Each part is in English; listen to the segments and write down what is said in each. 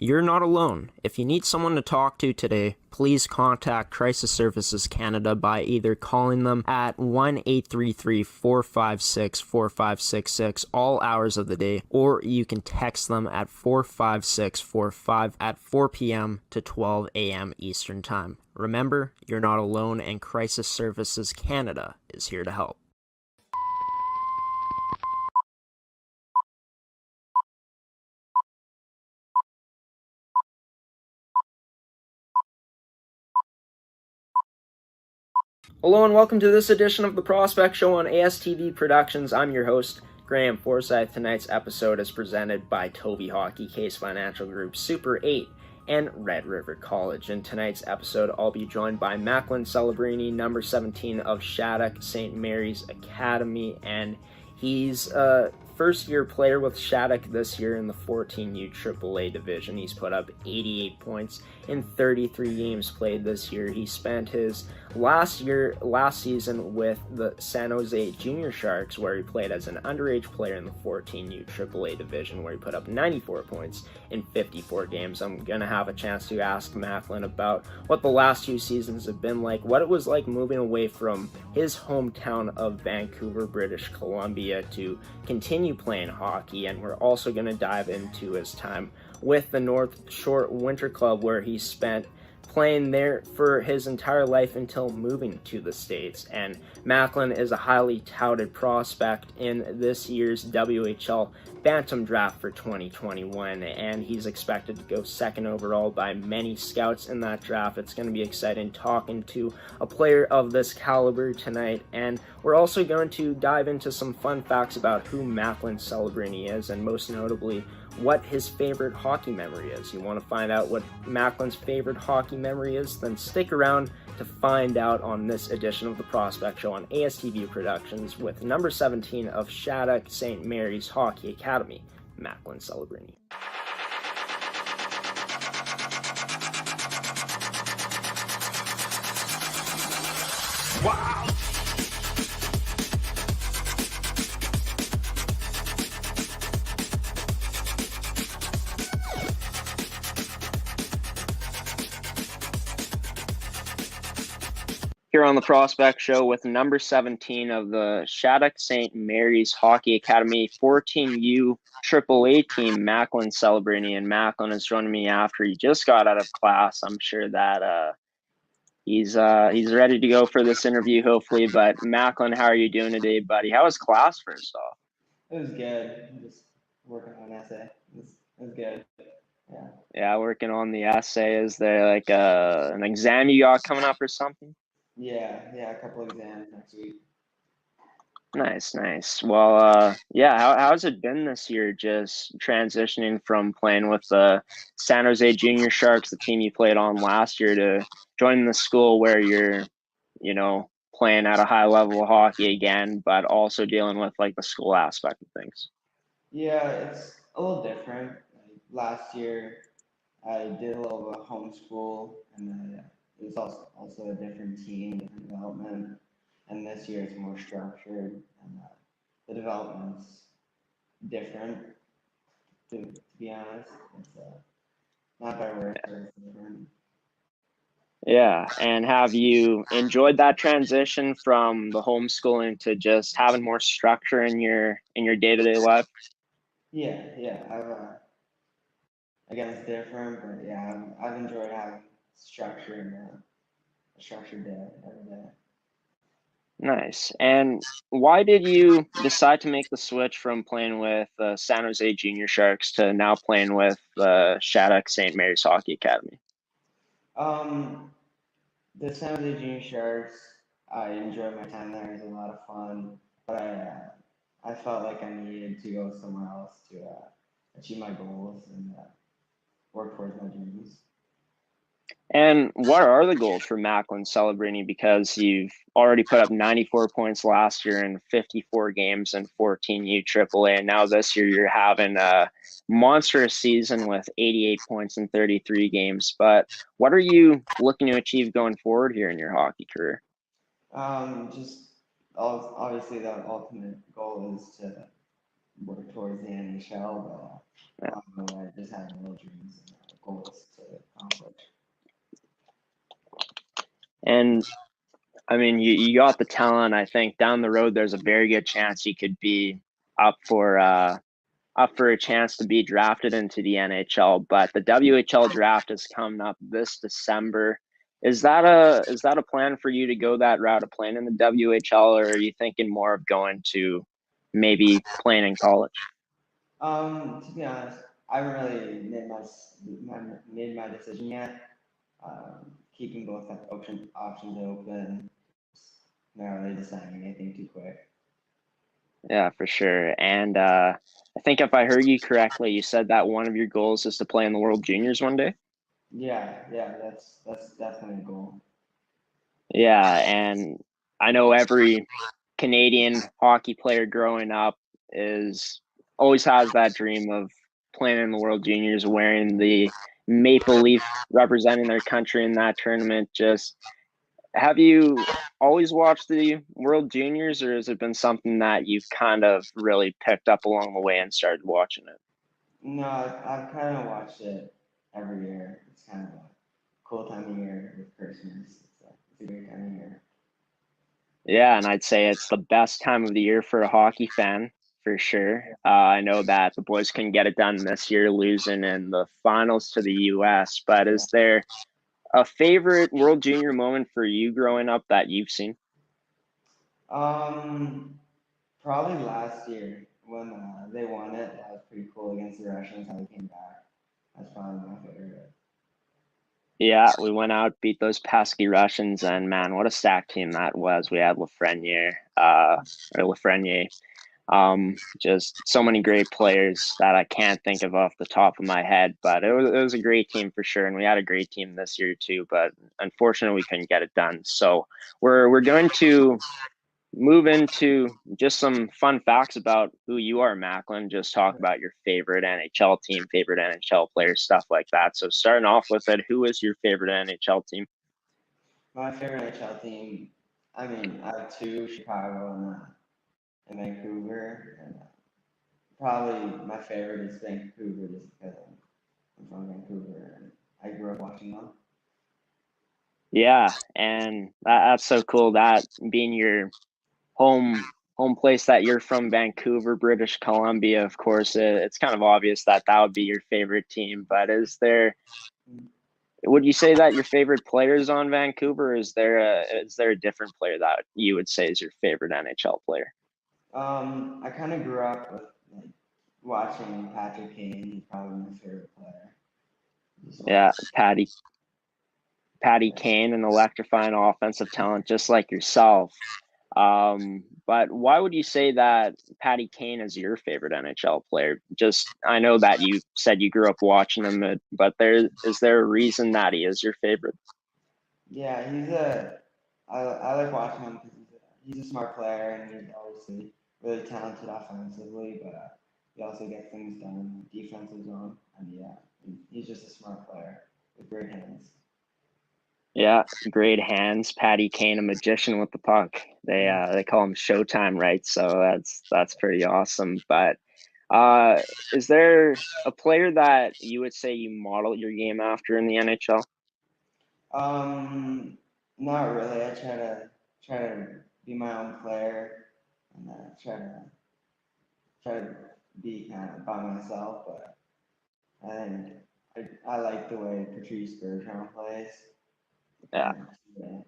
You're not alone. If you need someone to talk to today, please contact Crisis Services Canada by either calling them at 1-833-456-4566 all hours of the day, or you can text them at 45645 at 4 p.m. to 12 a.m. Eastern Time. Remember, you're not alone, and Crisis Services Canada is here to help. Hello and welcome to this edition of the Prospect Show on ASTV Productions. I'm your host, Graham Forsyth. Tonight's episode is presented by TOVI Hockey, Caisse Financial Group, Super 8, and Red River College. In tonight's episode, I'll be joined by Macklin Celebrini, number 17 of Shattuck-St. Mary's Academy, and he's a first-year player with Shattuck this year in the 14U AAA division. He's put up 88 points in 33 games played this year. He spent his last season with the San Jose Junior Sharks, where he played as an underage player in the 14U AAA division, where he put up 94 points in 54 games. I'm going to have a chance to ask Macklin about what the last few seasons have been like, what it was like moving away from his hometown of Vancouver, British Columbia, to continue playing hockey, and we're also going to dive into his time with the North Shore Winter Club, where he spent playing there for his entire life until moving to the States. And Macklin is a highly touted prospect in this year's WHL Bantam Draft for 2021, and he's expected to go second overall by many scouts in that draft. It's going to be exciting talking to a player of this caliber tonight, and we're also going to dive into some fun facts about who Macklin Celebrini is, and most notably, what his favorite hockey memory is. You want to find out what Macklin's favorite hockey memory is? Then stick around to find out on this edition of the Prospect Show on ASTV Productions with number 17 of Shattuck-St. Mary's Hockey Academy, Macklin Celebrini. Wow! Here on the Prospect Show with number 17 of the Shattuck-St. Mary's Hockey Academy 14U AAA team, Macklin Celebrini. And Macklin is joining me after he just got out of class. I'm sure that he's ready to go for this interview, hopefully. But Macklin, how are you doing today, buddy? How was class, first off? It was good. Just working on an essay. It was good. Yeah. Yeah, working on the essay. Is there like an exam you got coming up or something? Yeah, a couple exams next week. Nice. Well, yeah, how's it been this year, just transitioning from playing with the San Jose Junior Sharks, the team you played on last year, to joining the school where you're, playing at a high level of hockey again, but also dealing with like the school aspect of things? Yeah, it's a little different. Like, last year, I did a little bit of homeschool, and it was also a different team, different development. And this year, it's more structured, and the development's different. To be honest, it's not better word, but it's different. Yeah, and have you enjoyed that transition from the homeschooling to just having more structure in your day-to-day life? Yeah. Again, it's different, but yeah, I've enjoyed having structure and a structured day every day. Nice. And why did you decide to make the switch from playing with San Jose Junior Sharks to now playing with Shattuck St. Mary's Hockey Academy? Um, the San Jose Junior Sharks, I enjoyed my time there. It was a lot of fun, but I felt like I needed to go somewhere else to achieve my goals and work towards my dreams. And what are the goals for Macklin Celebrini? Because you've already put up 94 points last year in 54 games and 14U AAA, and now this year you're having a monstrous season with 88 points in 33 games. But what are you looking to achieve going forward here in your hockey career? Just obviously the ultimate goal is to work towards the NHL, but I just have little dreams goals to accomplish. And I mean, you got the talent. I think down the road, there's a very good chance you could be up for a chance to be drafted into the NHL. But the WHL draft is coming up this December. Is that a plan for you to go that route of playing in the WHL, or are you thinking more of going to maybe playing in college? To be honest, I haven't really made my decision yet. Keeping both options open, not really deciding anything too quick. Yeah, for sure. And I think if I heard you correctly, you said that one of your goals is to play in the World Juniors one day. Yeah, that's definitely a goal. Yeah, and I know every Canadian hockey player growing up is always has that dream of playing in the World Juniors, wearing the maple leaf, representing their country in that tournament. Just have you always watched the World Juniors, or has it been something that you've kind of really picked up along the way and started watching it? No, I've kind of watched it every year. It's kind of a cool time of year with Christmas. It's a great time of year. Yeah, and I'd say it's the best time of the year for a hockey fan for sure. I know that the boys couldn't get it done this year, losing in the finals to the U.S. But Yeah. is there a favorite World Junior moment for you growing up that you've seen? Um, Probably last year when they won it. That was pretty cool against the Russians. How they came back. That's probably my favorite. Yeah, we went out, beat those pesky Russians, and man, what a stacked team that was. We had Lafreniere, just so many great players that I can't think of off the top of my head. But it was a great team for sure, and we had a great team this year too. But unfortunately, we couldn't get it done. So we're going to move into just some fun facts about who you are, Macklin. Just talk about your favorite NHL team, favorite NHL players, stuff like that. So starting off with it, who is your favorite NHL team? My favorite NHL team. I mean, I have two: Chicago and Vancouver. And probably my favorite is Vancouver, just because I'm from Vancouver and I grew up watching them. Yeah, and that's so cool that being your home place that you're from, Vancouver, British Columbia. Of course, it's kind of obvious that that would be your favorite team. But would you say that your favorite player is on Vancouver? Or is there a different player that you would say is your favorite NHL player? I kind of grew up with like watching Patrick Kane. He's probably my favorite player. Just watch. Yeah, Patty Yeah. Kane, an electrifying offensive talent, just like yourself. But why would you say that Patty Kane is your favorite NHL player? Just I know that you said you grew up watching him, but is there a reason that he is your favorite? Yeah, I like watching him because he's a smart player and he's obviously really talented offensively, but he also gets things done defensive zone. And yeah, he's just a smart player with great hands. Yeah, great hands. Patty Kane, a magician with the puck. They call him Showtime, right? So that's pretty awesome. But uh, is there a player that you would say you model your game after in the NHL? Um, Not really. I try to be my own player and try to be kind of by myself. But I think I like the way Patrice Bergeron plays. Yeah, Kind of yeah.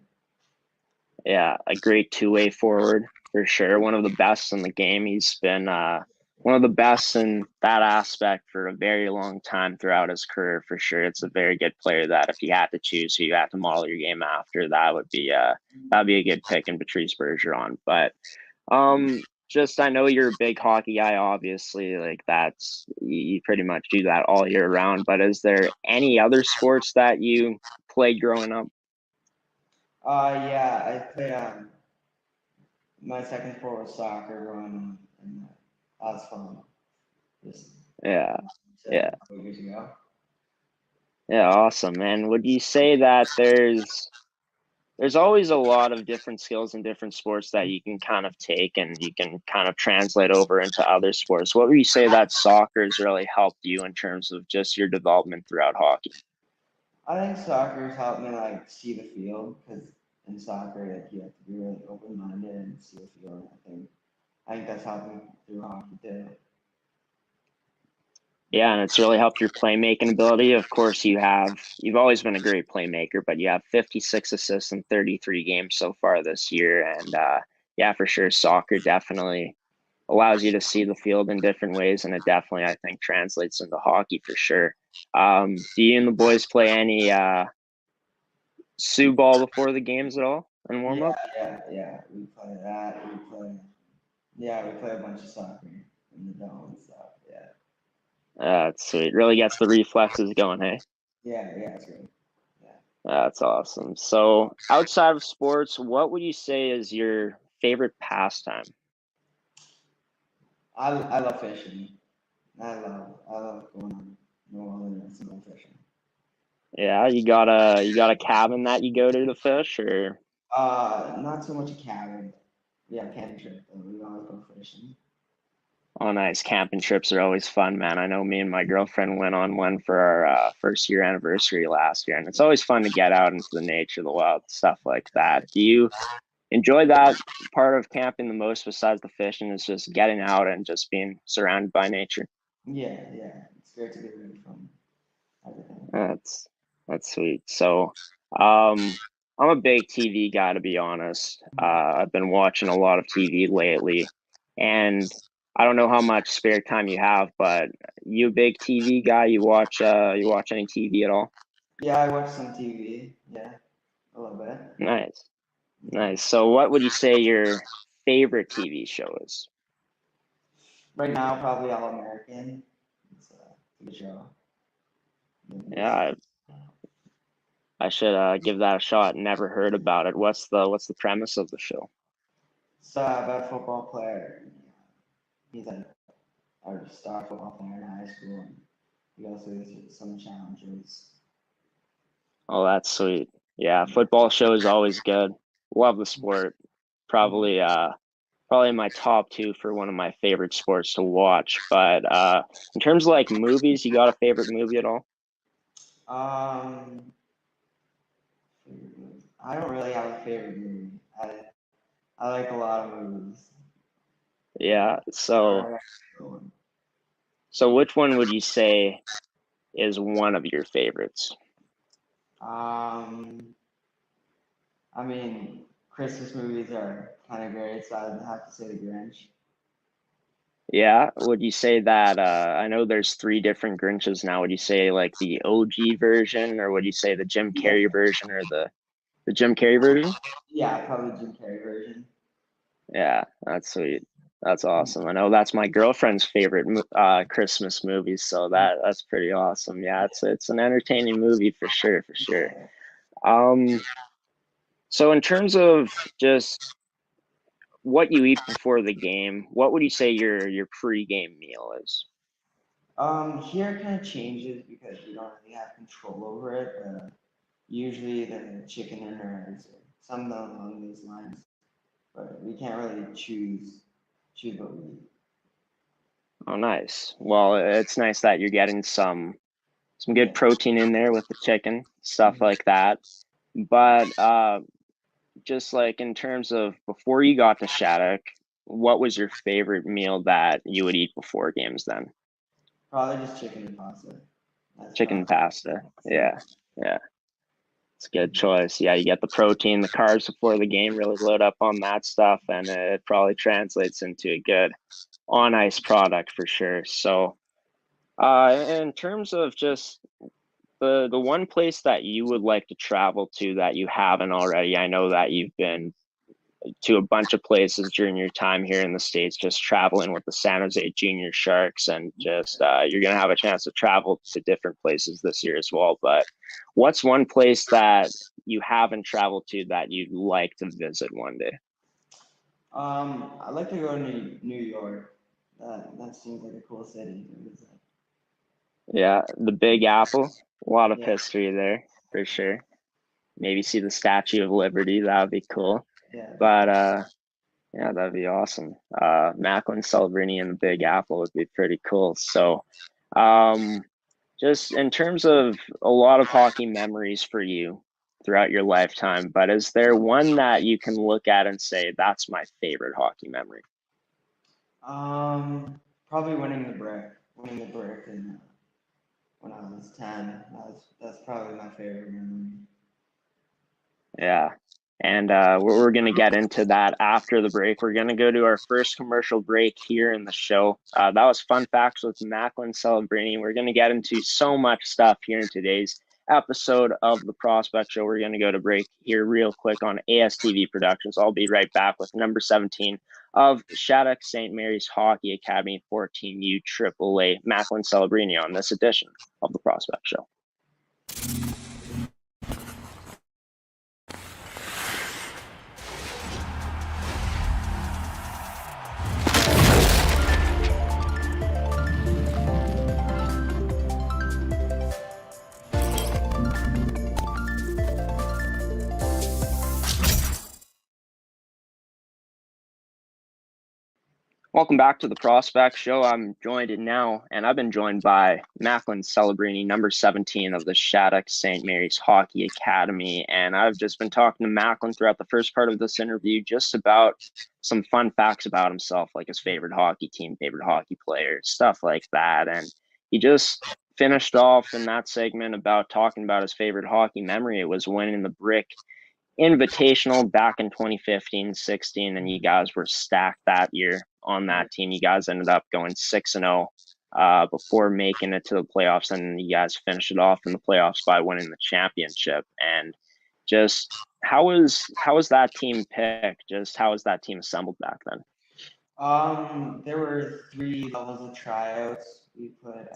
yeah, a great two-way forward for sure. One of the best in the game. He's been one of the best in that aspect for a very long time throughout his career for sure. It's a very good player that if you had to choose who you had to model your game after, that'd be a good pick in Patrice Bergeron. But just I know you're a big hockey guy, obviously. Like that's you pretty much do that all year round. But is there any other sports that you played growing up? Yeah, I played my second sport was soccer growing up, and that was fun. Just Yeah, a yeah, couple years ago. yeah. Awesome, man. Would you say that there's always a lot of different skills in different sports that you can kind of take and you can kind of translate over into other sports. What would you say that soccer has really helped you in terms of just your development throughout hockey? I think soccer's helped me like see the field because in soccer like you have to be really open minded and see the field. I think that's helped me through hockey too. Yeah, and it's really helped your playmaking ability. Of course, you've always been a great playmaker, but you have 56 assists in 33 games so far this year. And yeah, for sure, soccer definitely allows you to see the field in different ways, and it definitely, I think, translates into hockey for sure. Do you and the boys play any Sioux ball before the games at all and warm Yeah, up? yeah. We play that. We play a bunch of soccer in the dome and stuff. Yeah. That's sweet. Really gets the reflexes going, hey? Yeah, it's great. Yeah. That's awesome. So, outside of sports, what would you say is your favorite pastime? I love fishing. I love going on New Orleans and going fishing. Yeah, you got a cabin that you go to fish, or Not so much a cabin. Yeah, camping trip. We always go fishing. oh, nice. Camping trips are always fun, man. I know me and my girlfriend went on one for our first year anniversary last year, and it's always fun to get out into the nature, the wild stuff like that. Do you enjoy that part of camping the most besides the fishing? Is just getting out and just being surrounded by nature? Yeah. It's great to get away from everything. That's that's sweet. So, um, I'm a big TV guy to be honest. I've been watching a lot of TV lately, and I don't know how much spare time you have, but you a big TV guy? You watch any TV at all? Yeah, I watch some TV. Yeah, a little bit. Nice, Yeah. nice. So, what would you say your favorite TV show is? Right now, probably All American. It's a good show. Yeah, I should give that a shot. Never heard about it. What's the premise of the show? It's about a football player. He's a star football player in high school, and he goes through some challenges. Oh, that's sweet. Yeah, football show is always good. Love the sport. Probably probably my top two for one of my favorite sports to watch. But in terms of like movies, you got a favorite movie at all? Um, I don't really have a favorite movie. I like a lot of movies. Yeah. I don't So really have a favorite one. so which one would you say is one of your favorites? Um, I mean, Christmas movies are kind of great, so I'd have to say The Grinch. Yeah. Would you say that I know there's three different Grinches now. Would you say like the OG version, or would you say the Jim Yeah, Carrey version, or the Jim Carrey version? yeah, probably Jim Carrey version. Yeah, that's sweet. That's awesome. I know that's my girlfriend's favorite Christmas movie, so that's pretty awesome. Yeah, it's an entertaining movie for sure, for sure. Yeah. Um, so in terms of just what you eat before the game, what would you say your pre-game meal is? Here it kind of changes because we don't really have control over it. Usually the chicken dinners or something along those lines, but we can't really choose what we eat. Oh, nice. Well, it's nice that you're getting some good Yeah. protein in there with the chicken, stuff Mhm. like that. But just like in terms of before you got to Shattuck, what was your favorite meal that you would eat before games then? Probably just chicken and pasta. That's Chicken probably pasta. yeah. Yeah. Yeah. It's a good choice. Yeah, you get the protein, the carbs before the game, really load up on that stuff, and it probably translates into a good on ice product for sure. So, in terms of just the one place that you would like to travel to that you haven't already, I know that you've been to a bunch of places during your time here in the States, just traveling with the San Jose Junior Sharks, and just you're going to have a chance to travel to different places this year as well. But what's one place that you haven't traveled to that you'd like to visit one day? I'd like to go to New York. That seems like a cool city to visit. Yeah, the Big Apple, a lot of Yeah, history there for sure. maybe see the Statue of Liberty. That would be cool. Yeah. But yeah, that'd be awesome. Macklin Celebrini and the Big Apple would be pretty cool. So, just in terms of a lot of hockey memories for you throughout your lifetime, but is there one that you can look at and say, that's my favorite hockey memory? Probably winning the brick. Winning the brick and when I was 10. That's probably my favorite memory. Yeah. And we're going to get into that after the break. We're going to go to our first commercial break here in the show. That was Fun Facts with Macklin Celebrini. We're going to get into so much stuff here in today's episode of the Prospect Show. We're going to go to break here real quick on ASTV Productions. I'll be right back with number 17 of Shattuck-St. Mary's Hockey Academy 14U AAA, Macklin Celebrini, on this edition of the Prospect Show. Welcome back to the Prospect Show. I'm joined now, and I've been joined by Macklin Celebrini, number 17 of the Shattuck-St. Mary's Hockey Academy. And I've just been talking to Macklin throughout the first part of this interview just about some fun facts about himself, like his favorite hockey team, favorite hockey player, stuff like that. And he just finished off in that segment about talking about his favorite hockey memory. It was winning the Brick Invitational back in 2015-16, and you guys were stacked that year on that team. You guys ended up going 6-0 before making it to the playoffs, and you guys finished it off in the playoffs by winning the championship. And just how was that team picked? Just how was that team assembled back then? There were 3 levels of tryouts. We put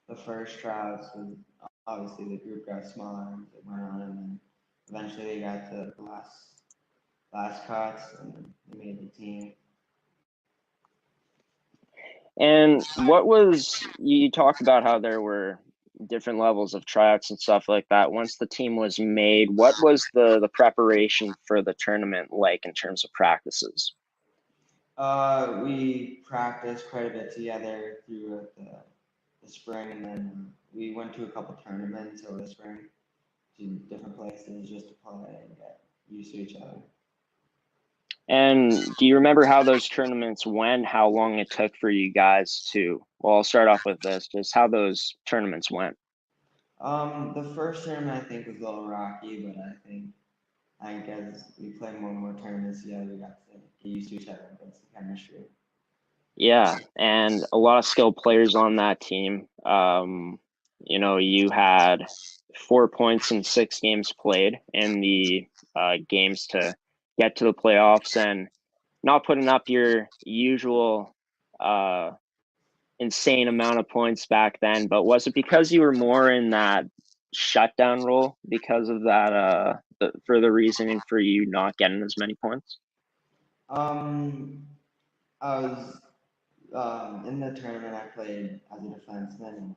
the first tryouts was obviously the group got smaller as it went on, and then eventually they got to the last cuts and they made the team. And what was, you talked about how there were different levels of tryouts and stuff like that. Once the team was made, what was the preparation for the tournament like in terms of practices? We practiced quite a bit together through the spring, and then we went to a couple tournaments over the spring to different places just to play and get used to each other. And do you remember how those tournaments went, how long it took for you guys to, well, I'll start off with this, just how those tournaments went? The first tournament I think was a little rocky, but I think as we played more and more tournaments together, we got to get used to each other. That's the chemistry. Yeah, and a lot of skilled players on that team. You had 4 points in 6 games played in the games to get to the playoffs, and not putting up your usual insane amount of points back then. But was it because you were more in that shutdown role because of that, for the reasoning for you not getting as many points? I was in the tournament. I played as a defenseman. And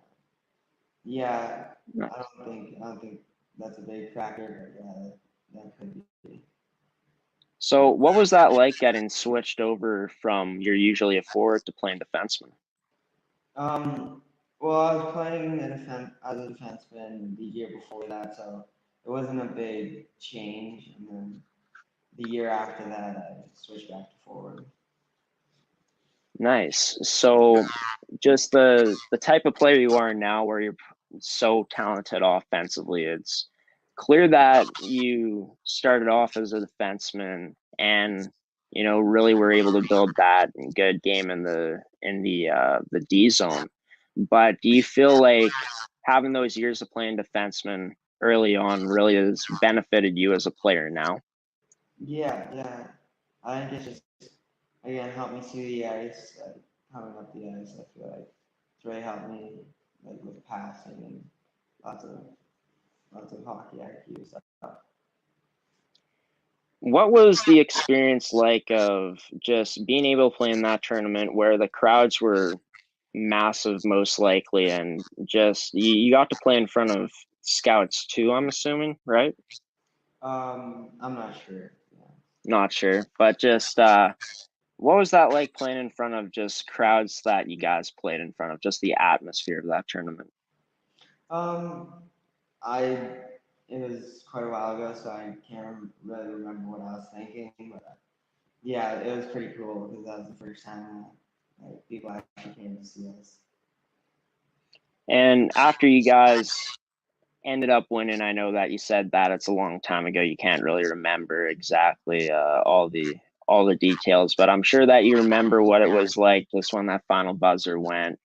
yeah, I don't think that's a big factor, but yeah, that could be. So what was that like getting switched over from you're usually a forward to playing defenseman? Well, I was playing as a defenseman the year before that, so it wasn't a big change. And then the year after that, I switched back to forward. Nice. So just the type of player you are now where you're so talented offensively, it's clear that you started off as a defenseman and really were able to build that good game in the D zone. But do you feel like having those years of playing defenseman early on really has benefited you as a player now? Yeah. I think it's just again helped me see the ice, coming up the ice. I feel like it's really helped me like with passing and lots of lots of hockey IQ stuff. What was the experience like of just being able to play in that tournament where the crowds were massive, most likely, and just you got to play in front of Scouts too, I'm assuming, right? I'm not sure. Yeah. Not sure, but just what was that like playing in front of just crowds that you guys played in front of, just the atmosphere of that tournament? Um, I it was quite a while ago, so I can't really remember what I was thinking. But yeah, it was pretty cool because that was the first time like people actually came to see us. And after you guys ended up winning, I know that you said that it's a long time ago. You can't really remember exactly all the details, but I'm sure that you remember what it was like just when that final buzzer went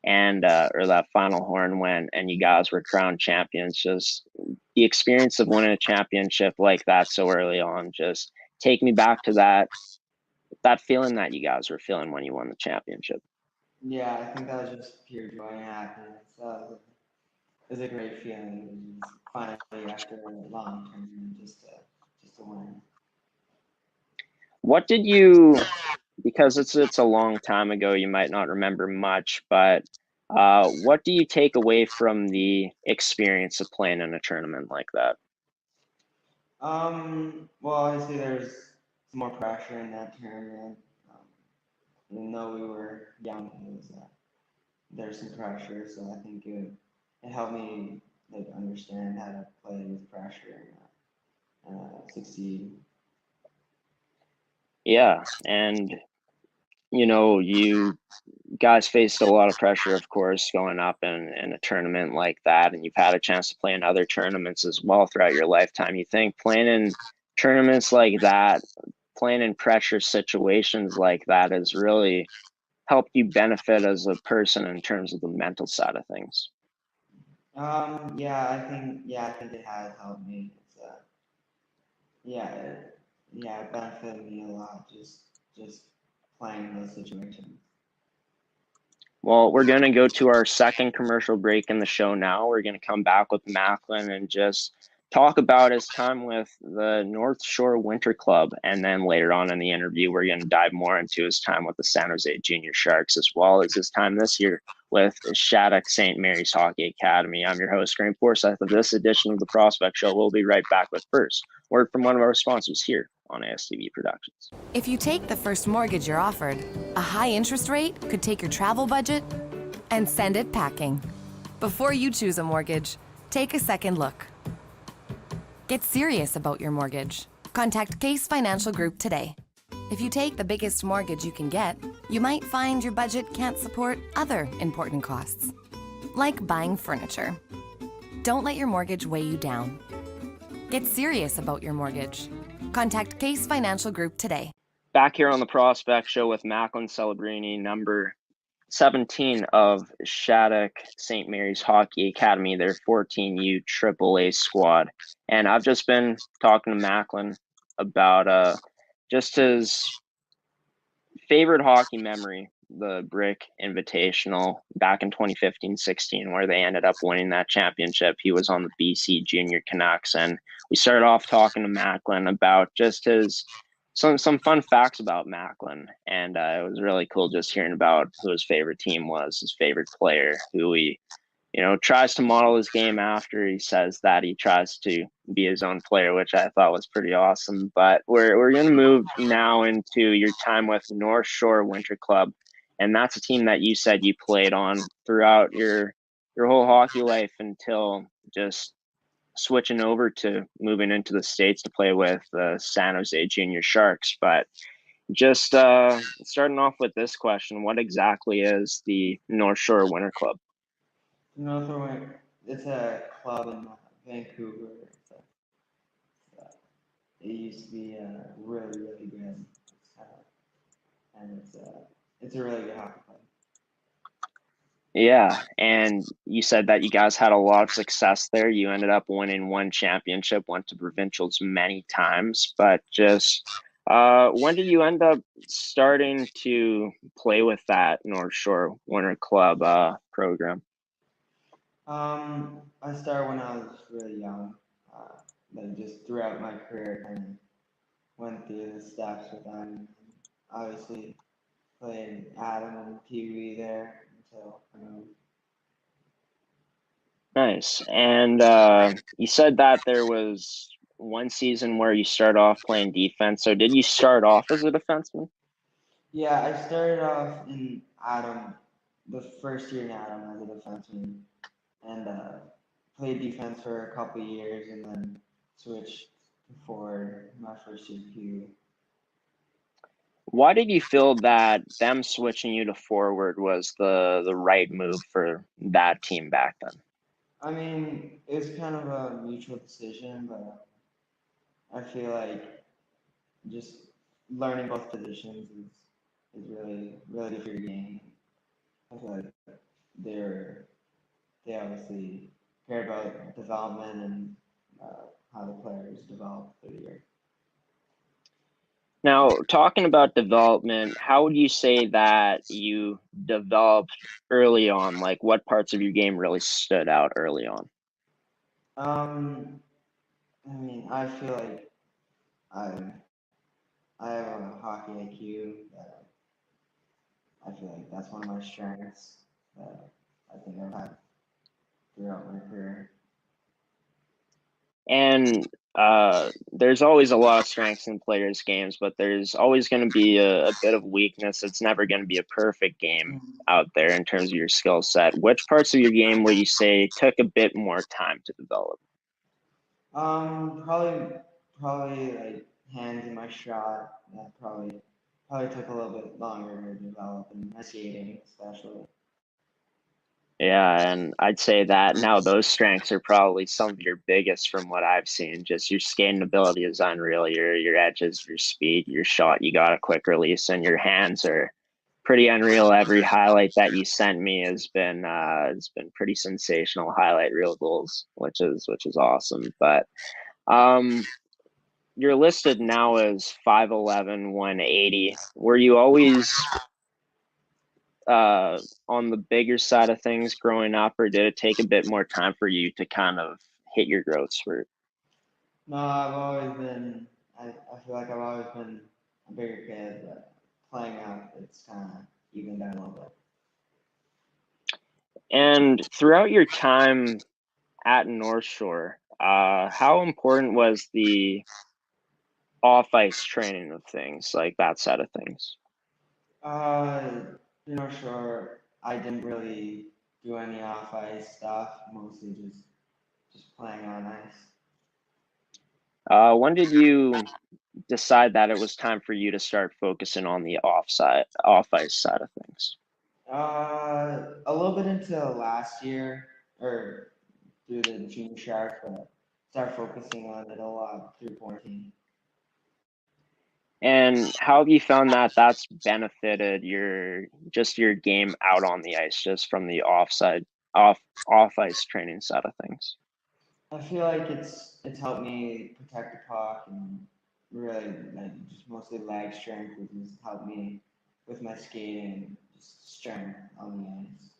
and or that final horn went and you guys were crowned champions. Just the experience of winning a championship like that so early on. Just take me back to that feeling that you guys were feeling when you won the championship. Yeah, I think that was just pure joy and happiness. It was a great feeling. It was finally after a long tournament just to win. What did you, because it's a long time ago, you might not remember much, but what do you take away from the experience of playing in a tournament like that? Well, obviously there's some more pressure in that tournament. Um, Even though we were young, there's some pressure. So I think it helped me like understand how to play with pressure and succeed. Yeah, and you guys faced a lot of pressure, of course, going up in a tournament like that, and you've had a chance to play in other tournaments as well throughout your lifetime. You think playing in tournaments like that, playing in pressure situations like that has really helped you benefit as a person in terms of the mental side of things? Yeah, I think it has helped me. Yeah, it benefited me a lot just playing those situations. Well, we're going to go to our second commercial break in the show now. We're going to come back with Macklin and just talk about his time with the North Shore Winter Club. And then later on in the interview, we're going to dive more into his time with the San Jose Junior Sharks, as well as his time this year with Shattuck-St. Mary's Hockey Academy. I'm your host, Graham Forsyth, of this edition of the Prospect Show. We'll be right back with first word from one of our sponsors here on ASTV Productions. If you take the first mortgage you're offered, a high interest rate could take your travel budget and send it packing. Before you choose a mortgage, take a second look. Get serious about your mortgage. Contact Caisse Financial Group today. If you take the biggest mortgage you can get, you might find your budget can't support other important costs, like buying furniture. Don't let your mortgage weigh you down. Get serious about your mortgage. Contact Caisse Financial Group today. Back here on the Prospect Show with Macklin Celebrini, number 17 of Shattuck-St. Mary's Hockey Academy, their 14U AAA squad. And I've just been talking to Macklin about just his favorite hockey memory, the Brick Invitational back in 2015-16, where they ended up winning that championship. He was on the BC Junior Canucks, and we started off talking to Macklin about just his some fun facts about Macklin, and it was really cool just hearing about who his favorite team was, his favorite player, who he tries to model his game after. He says that he tries to be his own player, which I thought was pretty awesome. But we're going to move now into your time with North Shore Winter Club, and that's a team that you said you played on throughout your whole hockey life until just switching over to moving into the States to play with the San Jose Junior Sharks. But just starting off with this question, what exactly is the North Shore Winter Club? Northern, it's a club in Vancouver. Uh, it used to be really good, and it's a really good hockey club. Yeah, and you said that you guys had a lot of success there. You ended up winning one championship, went to provincials many times, but just when did you end up starting to play with that North Shore Winter Club program? I started when I was really young. Like just throughout my career, kind of went through the steps with them. Obviously, played Adam and Pee Wee there until Nice. And you said that there was one season where you started off playing defense. So did you start off as a defenseman? Yeah, I started off in Adam, the first year in Adam as a defenseman, and played defense for a couple of years, and then switched to forward my first year Q. Why did you feel that them switching you to forward was the right move for that team back then? I mean, it was kind of a mutual decision, but I feel like just learning both positions is really good for your game. I feel like they're they obviously care about development and how the players develop through the year. Now, talking about development, how would you say that you developed early on? Like, what parts of your game really stood out early on? I mean, I feel like I I have a hockey IQ that I feel like that's one of my strengths that I think I've had throughout my career. And there's always a lot of strengths in players' games, but there's always going to be a bit of weakness. It's never going to be a perfect game out there in terms of your skill set. Which parts of your game would you say took a bit more time to develop? Probably like hands in my shot. That probably took a little bit longer to develop, and my skating especially. Yeah, and I'd say that now those strengths are probably some of your biggest from what I've seen. Just your skating ability is unreal. Your edges, your speed, your shot, you got a quick release, and your hands are pretty unreal. Every highlight that you sent me has been pretty sensational highlight reel goals, which is awesome. But um you're listed now as 5'11", 180. Were you always on the bigger side of things growing up, or did it take a bit more time for you to kind of hit your growth spurt? No, I've always been. I feel like I've always been a bigger kid, but playing up, it's kind of evened out a little bit. And throughout your time at North Shore, how important was the off ice training of things, like that side of things? Uh, sure. I didn't really do any off ice stuff. Mostly just playing on ice. When did you decide that it was time for you to start focusing on the off ice side of things? A little bit into last year, or through the junior shark, but start focusing on it a lot through quarantine. And how have you found that that's benefited your game out on the ice, just from the off ice training side of things? I feel like it's helped me protect the puck and really like just mostly leg strength, which has helped me with my skating and just strength on the ice.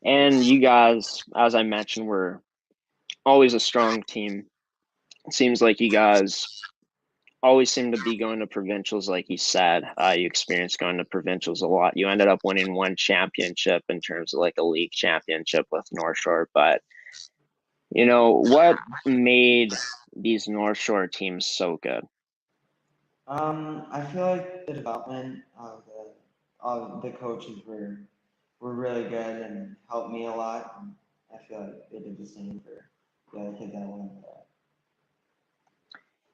And you guys, as I mentioned, were always a strong team. It seems like you guys always seem to be going to provincials, like you said. You experienced going to provincials a lot. You ended up winning one championship in terms of like a league championship with North Shore. But what made these North Shore teams so good? I feel like the development of the coaches were really good and helped me a lot. And I feel like they did the same for the other kids that went there.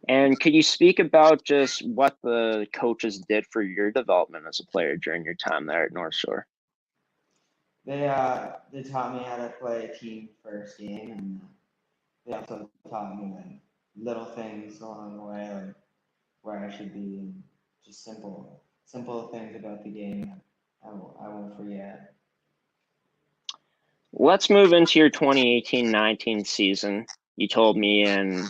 And could you speak about just what the coaches did for your development as a player during your time there at North Shore? They taught me how to play a team first game, and they also taught me like little things along the way, like where I should be, and just simple things about the game that I won't forget. Let's move into your 2018-19 season. You told me in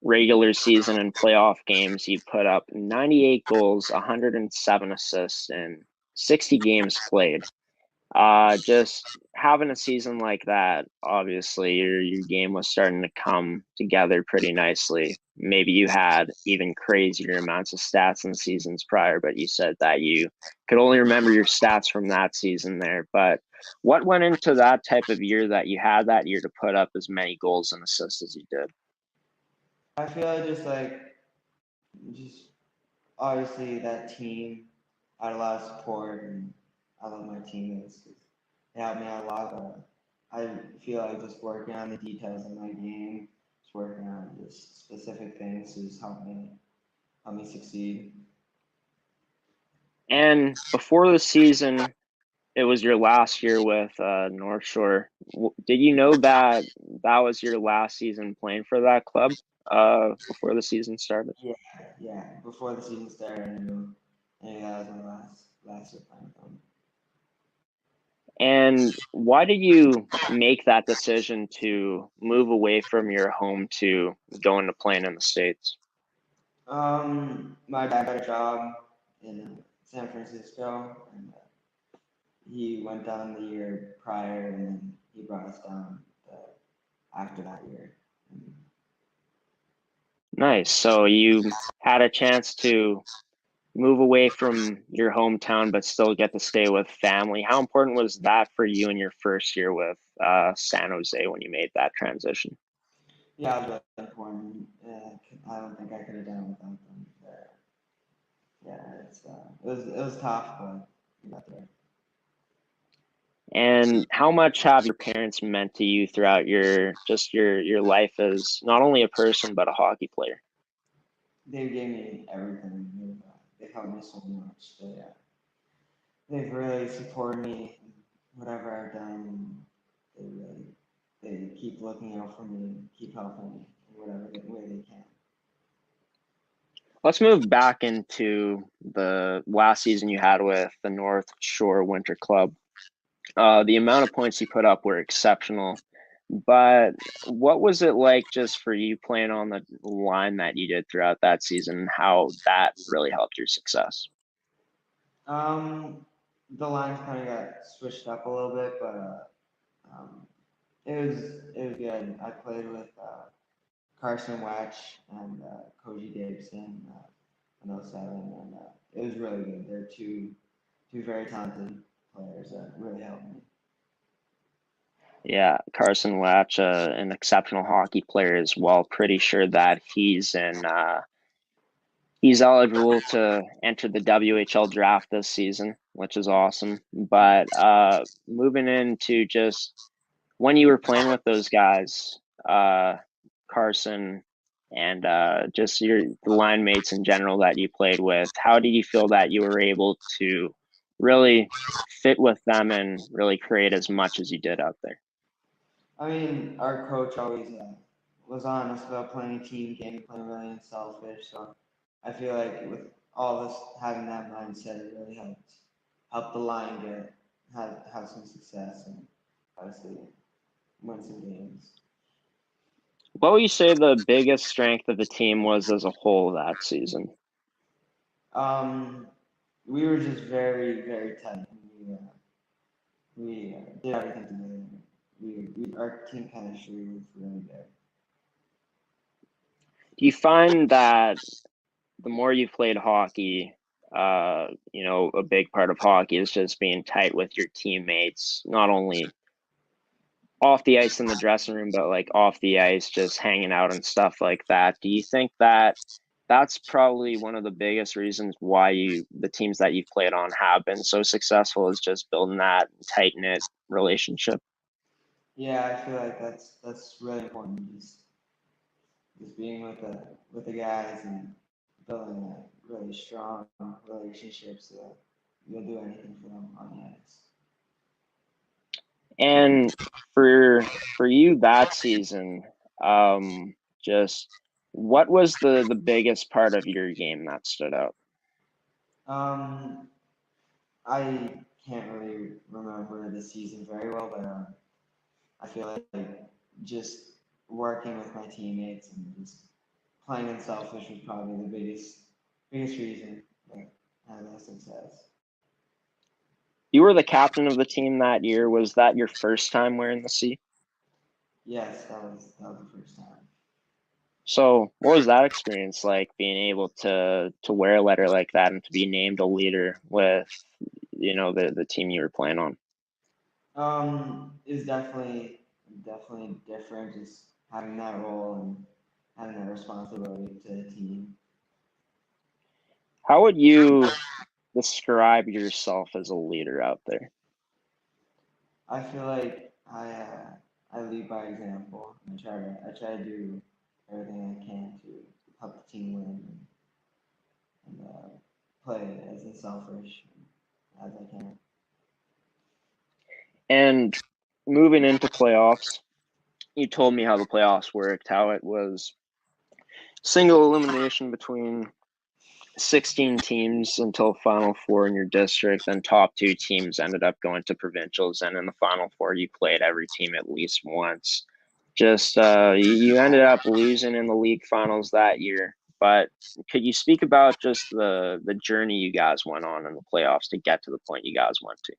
regular season and playoff games you put up 98 goals, 107 assists, and 60 games played. Just having a season like that, obviously your game was starting to come together pretty nicely. Maybe you had even crazier amounts of stats in seasons prior, but you said that you could only remember your stats from that season there. But what went into that type of year that you had that year to put up as many goals and assists as you did? I feel like just obviously that team had a lot of support, and I love my teammates 'cause they helped me out a lot. But I feel like just working on the details of my game, just working on just specific things, to just help me succeed. And before the season, it was your last year with North Shore. Did you know that that was your last season playing for that club before the season started? Yeah, yeah. Before the season started, I knew that was my last year playing with them. And why did you make that decision to move away from your home to go into playing in the States? My dad got a job in San Francisco, and he went down the year prior, and then he brought us down after that year. Nice. So you had a chance to move away from your hometown, but still get to stay with family. How important was that for you in your first year with San Jose when you made that transition? Yeah, it was really important. I don't think I could have done it without them. Yeah, it was tough, but we got there. And how much have your parents meant to you throughout your life as not only a person but a hockey player? They gave me everything. They helped me so much. They've really supported me in whatever I've done. They keep looking out for me, keep helping me in whatever way they can. Let's move back into the last season you had with the North Shore Winter Club. The amount of points you put up were exceptional, but what was it like just for you playing on the line that you did throughout that season, and how that really helped your success? The lines kind of got switched up a little bit, but um, it was good. I played with Carson Watch and Koji Davidson in '07, and it was really good. They're two very talented players that really helped me. Yeah, Carson Latch, an exceptional hockey player as well. Pretty sure that he's eligible to enter the WHL draft this season, which is awesome. But moving into just when you were playing with those guys, Carson and just the line mates in general that you played with, how did you feel that you were able to really fit with them and really create as much as you did out there? I mean, our coach always was honest about playing a team game, playing really unselfish. So I feel like with all of us having that mindset, it really helped the line have some success and obviously win some games. What would you say the biggest strength of the team was as a whole that season? Um, we were just very, very tight. We did everything together. Our team chemistry was really good. Do you find that the more you've played hockey, a big part of hockey is just being tight with your teammates, not only off the ice in the dressing room, but like off the ice, just hanging out and stuff like that. Do you think that that's probably one of the biggest reasons why the teams that you've played on have been so successful, is just building that tight knit relationship? Yeah, I feel like that's really important. Just being with the guys and building a really strong relationship, so you'll do anything for them on the ice. And for you that season, just what was the biggest part of your game that stood out? Um, I can't really remember the season very well, but I feel like just working with my teammates and just playing unselfish was probably the biggest reason that I had that success. You were the captain of the team that year. Was that your first time wearing the C? Yes, that was the first time. So what was that experience like, being able to wear a letter like that and to be named a leader with the team you were playing on? Is definitely different. Just having that role and having that responsibility to the team. How would you describe yourself as a leader out there? I feel like I lead by example. I try to do everything I can to help the team win and play as unselfish as I can. And moving into playoffs, you told me how the playoffs worked, how it was single elimination between 16 teams until Final Four in your district, then top two teams ended up going to provincials, and in the Final Four, you played every team at least once. Just you ended up losing in the league finals that year, but could you speak about just the journey you guys went on in the playoffs to get to the point you guys went to?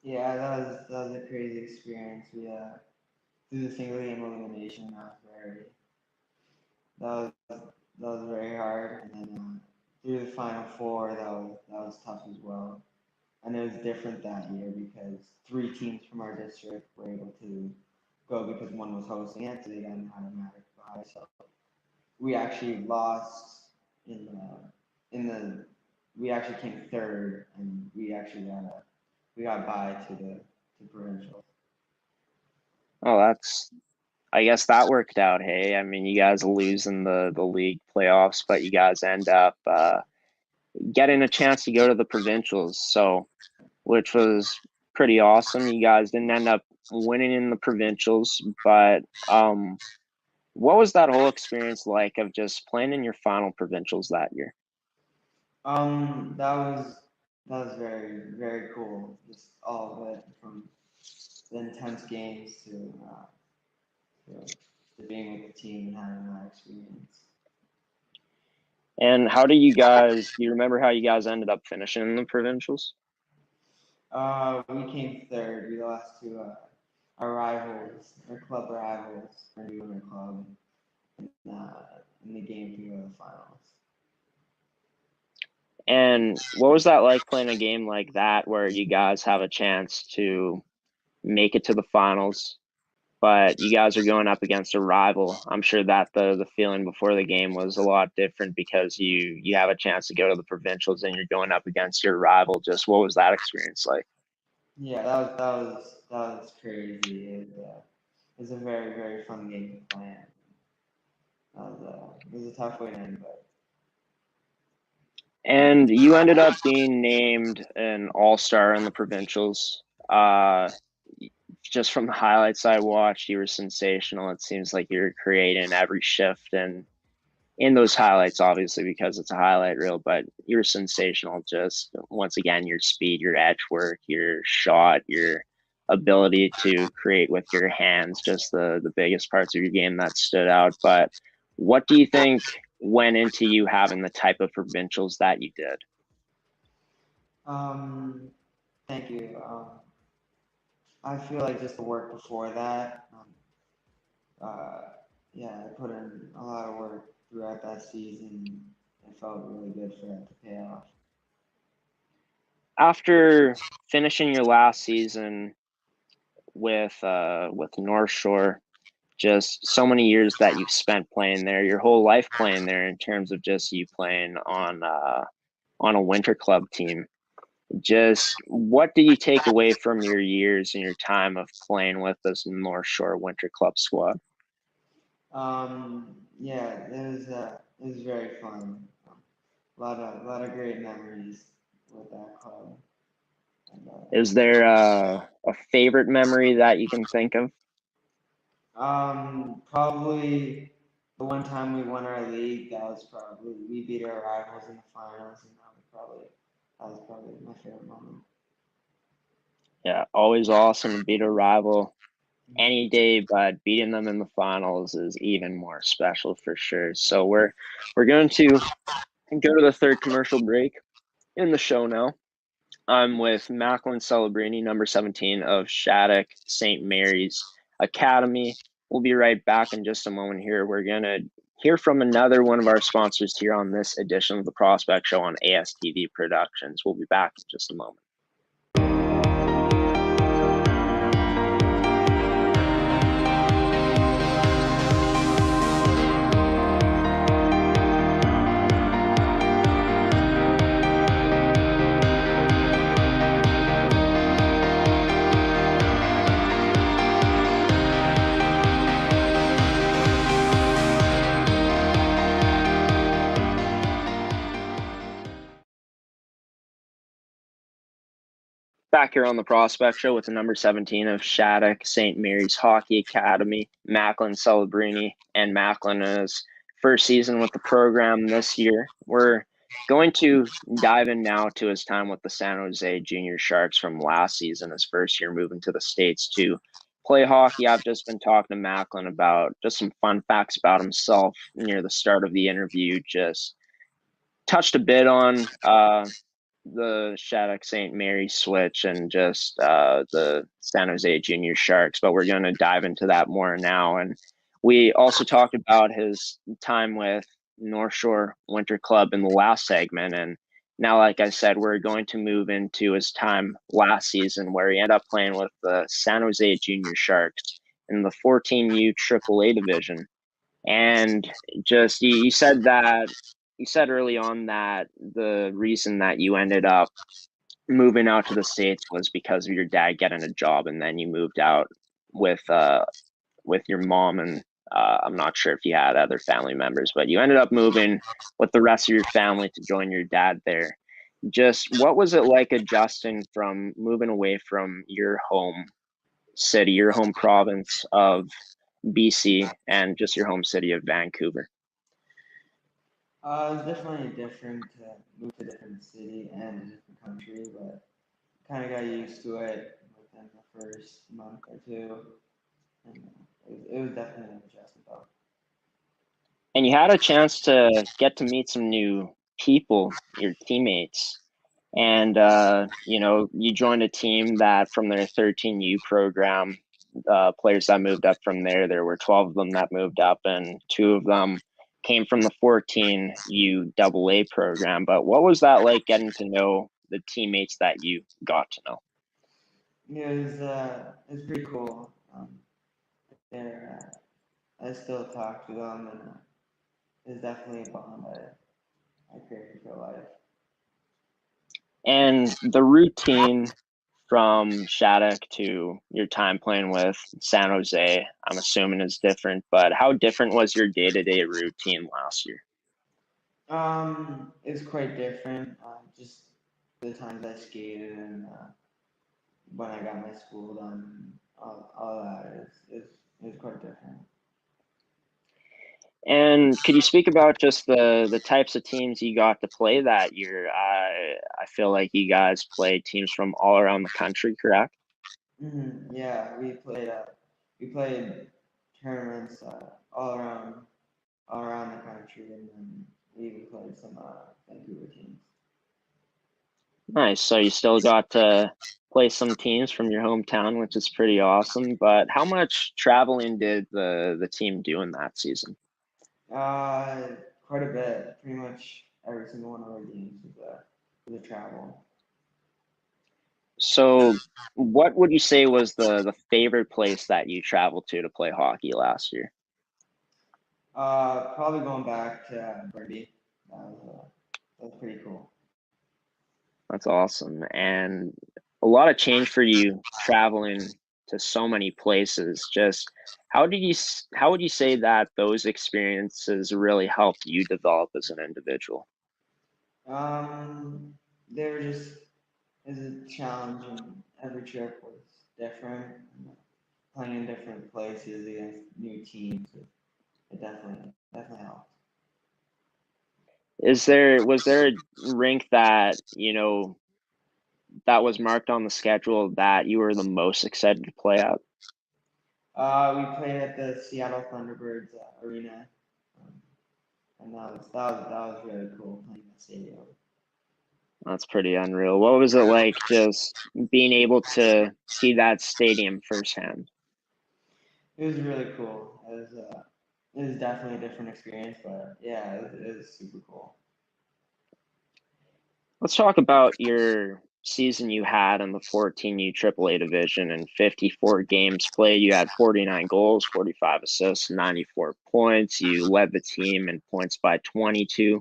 Yeah, that was a crazy experience. We through the single game elimination, that was very hard, and then through the final four, that was tough as well. And it was different that year because three teams from our district were able to go because one was hosting it, so they got an automatic bye. So we actually lost in the we actually came third, and we got bye to provincial. Oh, I guess that worked out. Hey, I mean, you guys lose in the league playoffs, but you guys end up getting a chance to go to the provincials. So, which was pretty awesome. You guys didn't end up winning in the provincials, but what was that whole experience like of just playing in your final provincials that year? That was very cool. Just all of it from the intense games to being with the team and having that experience. And do you remember how you guys ended up finishing in the provincials? We came third. We lost to our rivals, our club rivals, our junior club, in the game to go to the finals. And what was that like playing a game like that where you guys have a chance to make it to the finals, but you guys are going up against a rival? I'm sure that the feeling before the game was a lot different because you have a chance to go to the provincials and you're going up against your rival. Just what was that experience like? Yeah, that was crazy. It was a very fun game to play. It was a tough way to end, but And you ended up being named an all-star in the provincials. Just from the highlights I watched, you were sensational. It seems like you're creating every shift and in those highlights, obviously, because it's a highlight reel, but you're sensational. Just once again, your speed, your edge work, your shot, your ability to create with your hands, just the biggest parts of your game that stood out. But what do you think went into you having the type of provincials that you did? um, thank you. I feel like just the work before that. Uh, yeah, I put in a lot of work throughout that season. It felt really good for that to pay off. After finishing your last season with North Shore, just so many years that you've spent playing there, your whole life playing there in terms of just you playing on a winter club team. Just what do you take away from your years and your time of playing with this North Shore Winter Club squad? Yeah, it was very fun. A lot of great memories with that club. And, Is there a favorite memory that you can think of? probably the one time we won our league. We beat our rivals in the finals, and that was probably my favorite moment. Yeah, always awesome to beat a rival any day, but beating them in the finals is even more special for sure. So we're going to go to the third commercial break in the show now. I'm with Macklin Celebrini, number 17 of Shattuck-St. Mary's Academy. We'll be right back in just a moment here. We're going to hear from another one of our sponsors here on this edition of the Prospect Show on ASTV Productions. We'll be back in just a moment. Back here on the Prospect Show with the number 17 of Shattuck-St. Mary's Hockey Academy, Macklin Celebrini, and Macklin in his first season with the program this year. We're going to dive in now to his time with the San Jose Junior Sharks from last season, his first year moving to the States to play hockey. I've just been talking to Macklin about just some fun facts about himself near the start of the interview, just touched a bit on the Shattuck-St. Mary switch and just the San Jose Junior Sharks, but we're going to dive into that more now. And we also talked about his time with North Shore Winter Club in the last segment. And now, like I said, we're going to move into his time last season where he ended up playing with the San Jose Junior Sharks in the 14U AAA division. And just you said early on that the reason that you ended up moving out to the States was because of your dad getting a job, and then you moved out with your mom, and I'm not sure if you had other family members, but you ended up moving with the rest of your family to join your dad there. Just what was it like adjusting from moving away from your home city, your home province of BC, and just your home city of Vancouver? It was definitely different to move to a different city and a different country, but kind of got used to it within the first month or two. And it was definitely an adjustment, though. And you had a chance to get to meet some new people, your teammates. And, you joined a team that from their 13U program, players that moved up from there were 12 of them that moved up, and 2 of them came from the 14U AA program. But what was that like getting to know the teammates that you got to know? Yeah, it was pretty cool. There, I still talk to them, and it's definitely a bond I created for life. And the routine from Shattuck to your time playing with San Jose, I'm assuming is different, but how different was your day-to-day routine last year? It's quite different. Just the times I skated and when I got my school done, all that is quite different. And could you speak about just the types of teams you got to play that year? I feel like you guys played teams from all around the country, correct? Yeah, we played tournaments all around the country, and then we even played some Vancouver teams. Nice. So you still got to play some teams from your hometown, which is pretty awesome. But how much traveling did the team do in that season? Uh, Quite a bit. Pretty much every single one of our games was a travel. So what would you say was the favorite place that you traveled to play hockey last year? Probably going back to Burnaby. That was pretty cool. That's awesome. And a lot of change for you traveling to so many places. Just how would you say that those experiences really helped you develop as an individual? They were just as a challenge, and every trip was different. Playing in different places against new teams, it definitely helped. Was there a rink that, that was marked on the schedule that you were the most excited to play at? We played at the Seattle Thunderbirds arena, um, and that was really cool playing in the stadium. That's pretty unreal. What was it like just being able to see that stadium firsthand? It was really cool. It was definitely a different experience, but yeah, it was super cool. Let's talk about your season you had in the 14U AAA division and 54 games played. You had 49 goals, 45 assists, 94 points. You led the team in points by 22,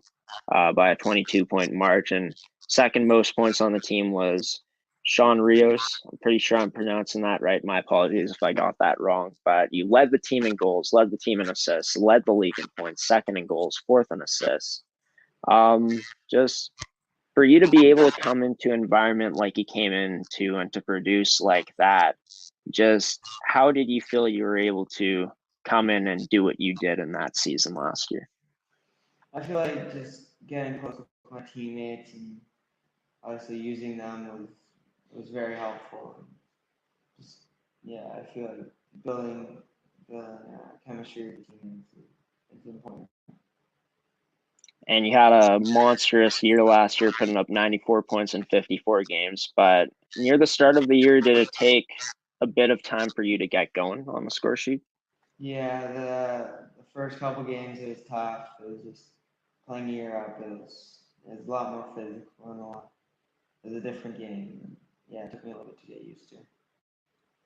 by a 22-point margin. Second most points on the team was Sean Rios. I'm pretty sure I'm pronouncing that right. My apologies if I got that wrong. But you led the team in goals, led the team in assists, led the league in points, second in goals, fourth in assists. Just For you to be able to come into an environment like you came into and to produce like that, just how did you feel you were able to come in and do what you did in that season last year? I feel like just getting close with my teammates and obviously using them was very helpful. Just yeah, I feel like building chemistry with teammates is important. And you had a monstrous year last year, putting up 94 points in 54 games. But near the start of the year, did it take a bit of time for you to get going on the score sheet? Yeah, the first couple games it was tough. It was just playing Europe. It was a lot more physical and it was a different game. And yeah, it took me a little bit to get used to.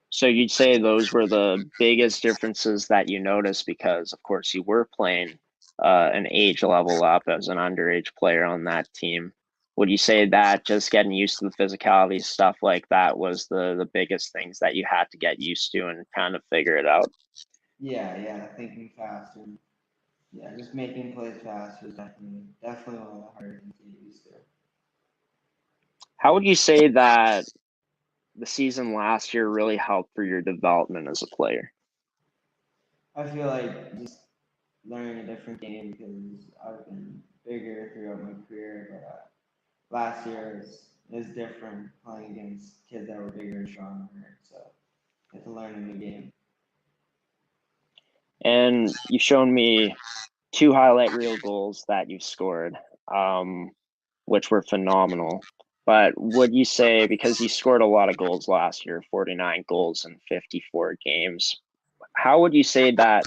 So you'd say those were the biggest differences that you noticed because, of course, you were playing an age level up as an underage player on that team. Would you say that just getting used to the physicality stuff like that was the biggest things that you had to get used to and kind of figure it out? Yeah, thinking faster. Yeah, just making plays faster is definitely one of the harder things to get used to. How would you say that the season last year really helped for your development as a player? I feel like just learning a different game because I've been bigger throughout my career, but last year is different playing against kids that were bigger and stronger. So I had to learn a new game. And you've shown me two highlight reel goals that you've scored, which were phenomenal. But would you say, because you scored a lot of goals last year, 49 goals in 54 games, how would you say that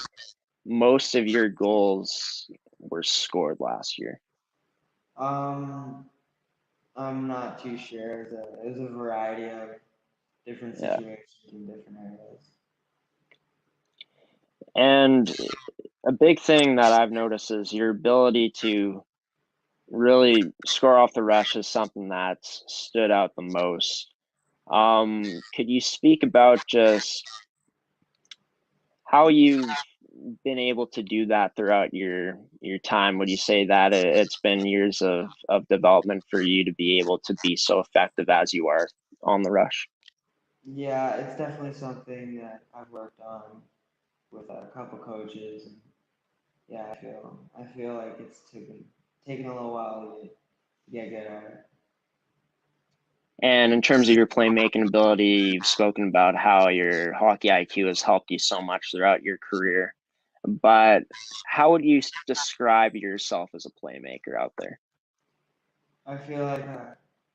most of your goals were scored last year? Um, I'm not too sure. It was a variety of different Yeah. situations in different areas. And a big thing that I've noticed is your ability to really score off the rush is something that's stood out the most. Could you speak about just how you've been able to do that throughout your time? Would you say that it's been years of development for you to be able to be so effective as you are on the rush? Yeah, it's definitely something that I've worked on with a couple coaches. And yeah, I feel like it's taken a little while to get good at it. And in terms of your playmaking ability, you've spoken about how your hockey IQ has helped you so much throughout your career. But how would you describe yourself as a playmaker out there? I feel like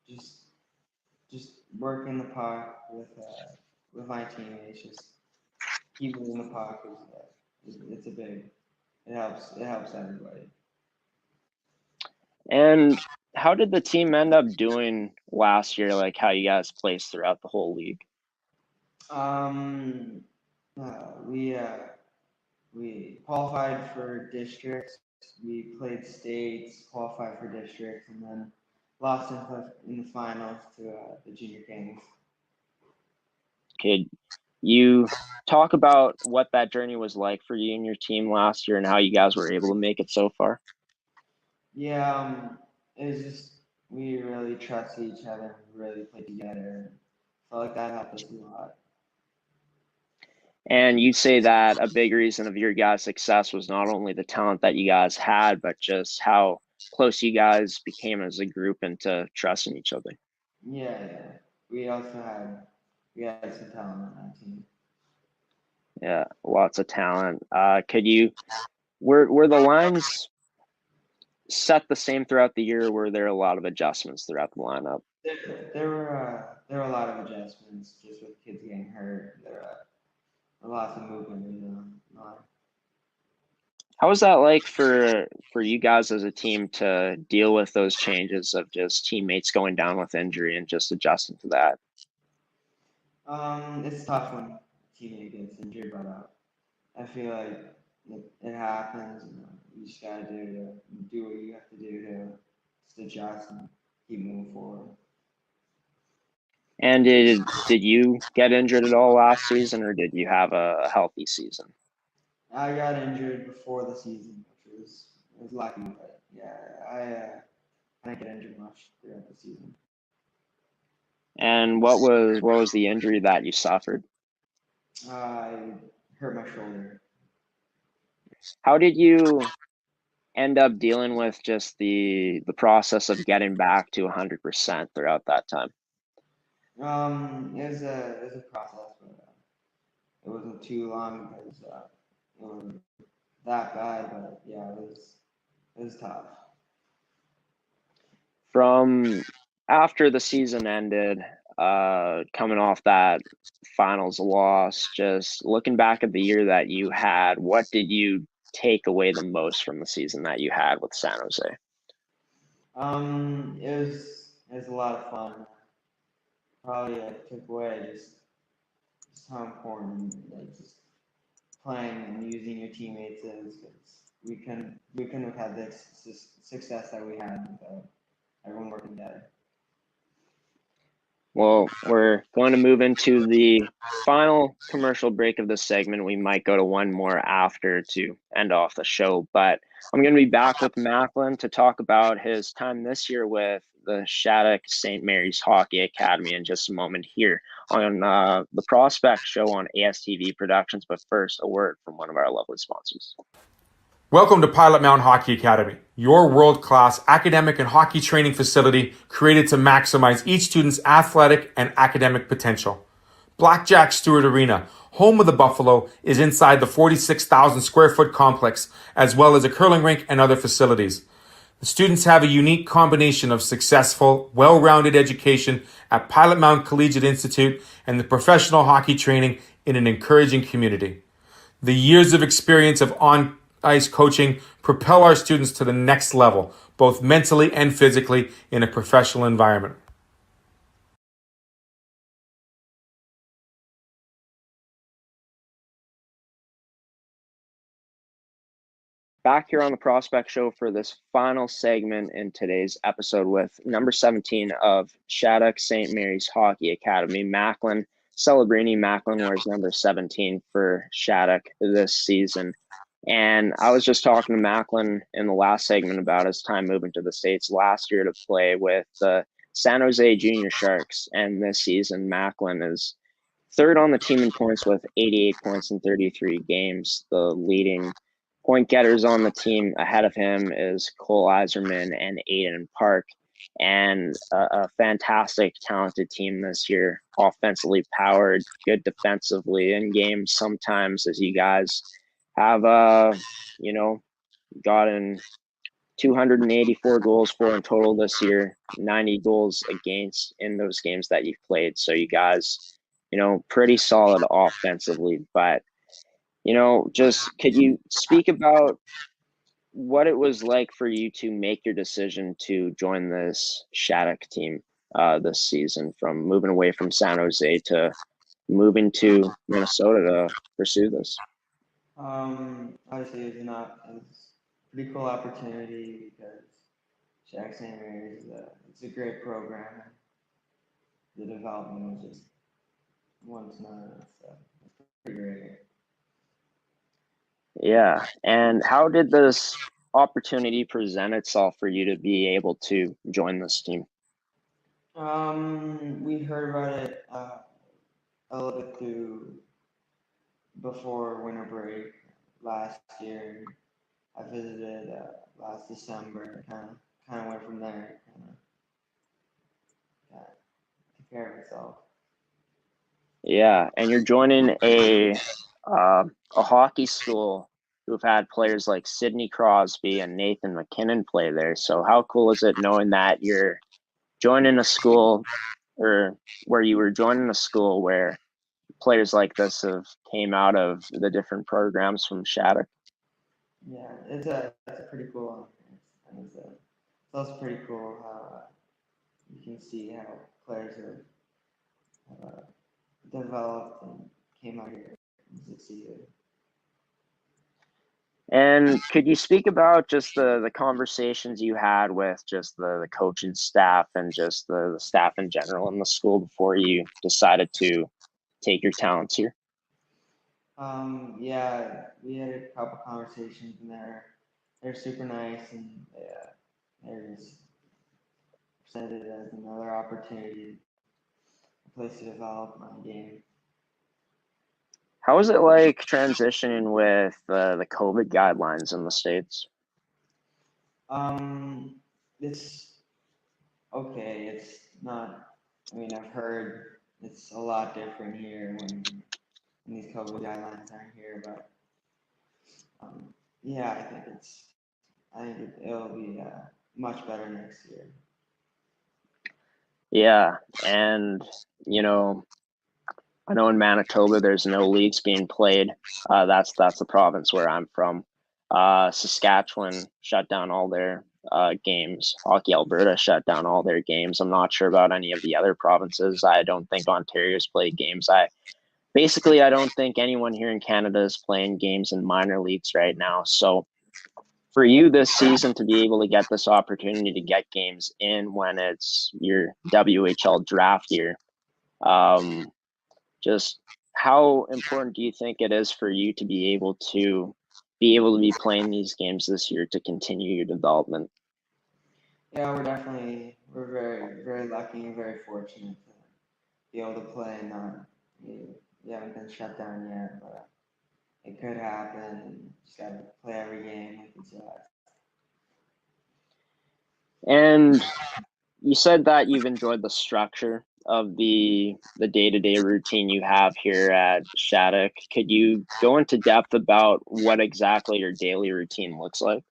just just working the puck with my teammates, just keep moving the puck it's a big it helps everybody. And how did the team end up doing last year? Like how you guys placed throughout the whole league? Um, we qualified for districts. We played states, qualified for districts, and then lost in the finals to the Junior Kings. Could you talk about what that journey was like for you and your team last year and how you guys were able to make it so far? Yeah, it was just we really trusted each other. We really played together. Felt like that helped us a lot. And you'd say that a big reason of your guys' success was not only the talent that you guys had, but just how close you guys became as a group and to trusting each other. Yeah. We also had some talent on that team. Yeah, lots of talent. Could you were the lines set the same throughout the year, or were there a lot of adjustments throughout the lineup? There were a lot of adjustments just with kids getting hurt. There were lots of movement in the line. How was that like for you guys as a team to deal with those changes of just teammates going down with injury and just adjusting to that? It's tough when a teammate gets injured, but I feel like it happens. You just gotta do what you have to do to just adjust and keep moving forward. And did you get injured at all last season, or did you have a healthy season? I got injured before the season, which was lucky, but yeah, I didn't get injured much throughout the season. And what was the injury that you suffered? I hurt my shoulder. How did you end up dealing with just the process of getting back to 100% throughout that time? It was a process, but it wasn't too long because it wasn't that bad. But yeah, it was tough. From after the season ended, coming off that finals loss, just looking back at the year that you had, what did you take away the most from the season that you had with San Jose? It was a lot of fun. Probably took away just how important like just playing and using your teammates is. Because we couldn't have had the success that we had without everyone working together. Well, we're going to move into the final commercial break of this segment. We might go to one more after to end off the show, but I'm going to be back with Macklin to talk about his time this year with the Shattuck-St. Mary's Hockey Academy in just a moment here on the Prospect Show on ASTV Productions. But first, a word from one of our lovely sponsors. Welcome to Pilot-Mound Hockey-Academy, your world-class academic and hockey training facility created to maximize each student's athletic and academic potential. Blackjack Stewart Arena, home of the Buffalo, is inside the 46,000 square foot complex, as well as a curling rink and other facilities. The students have a unique combination of successful, well-rounded education at Pilot-Mound Collegiate Institute and the professional hockey training in an encouraging community. The years of experience of on-ice coaching propel our students to the next level, both mentally and physically, in a professional environment. Back here on the Prospect Show for this final segment in today's episode with number 17 of Shattuck-St. Mary's Hockey Academy, Macklin Celebrini. Macklin wears number 17 for Shattuck this season. And I was just talking to Macklin in the last segment about his time moving to the States last year to play with the San Jose Junior Sharks. And this season, Macklin is third on the team in points with 88 points in 33 games. The leading point getters on the team ahead of him is Cole Iserman and Aiden Park, and a fantastic, talented team this year, offensively powered, good defensively in games sometimes, as you guys have, gotten 284 goals for in total this year, 90 goals against in those games that you've played. So you guys, pretty solid offensively, but just could you speak about what it was like for you to make your decision to join this Shattuck team this season, from moving away from San Jose to moving to Minnesota to pursue this? Obviously, it's a pretty cool opportunity because Shattuck-St. Mary's it's a great program. The development was just one to none. It's pretty great. Yeah. And how did this opportunity present itself for you to be able to join this team? We heard about it a little bit before winter break last year. I visited last December. Kind of went from there. Kind of took care of itself. Yeah, and you're joining a hockey school who've had players like Sidney Crosby and Nathan McKinnon play there. So how cool is it knowing that you're joining a school, or where you were joining a school where players like this have came out of the different programs from Shattuck? Yeah, it's a pretty cool experience, and it's also pretty cool how you can see how players have developed and came out here and succeeded. And could you speak about just the conversations you had with just the coaching staff and just the staff in general in the school before you decided to take your talents here? Yeah, we had a couple conversations and they're super nice and they're just said it as another opportunity, a place to develop my game. How was it like transitioning with the COVID guidelines in the States? It's okay. It's not. I mean, I've heard it's a lot different here when these COVID guidelines aren't here, but yeah, I think it'll be much better next year. Yeah, and you know, I know in Manitoba there's no leagues being played. That's the province where I'm from. Saskatchewan shut down all their games. Hockey Alberta shut down all their games. I'm not sure about any of the other provinces. I don't think Ontario's played games. I don't think anyone here in Canada is playing games in minor leagues right now. So for you this season to be able to get this opportunity to get games in when it's your WHL draft year, just how important do you think it is for you to be playing these games this year to continue your development? Yeah, we're very very lucky and very fortunate to be able to play and not we haven't been shut down yet, but it could happen. And just gotta play every game like it's And you said that you've enjoyed the structure of the day-to-day routine you have here at Shattuck. Could you go into depth about what exactly your daily routine looks like?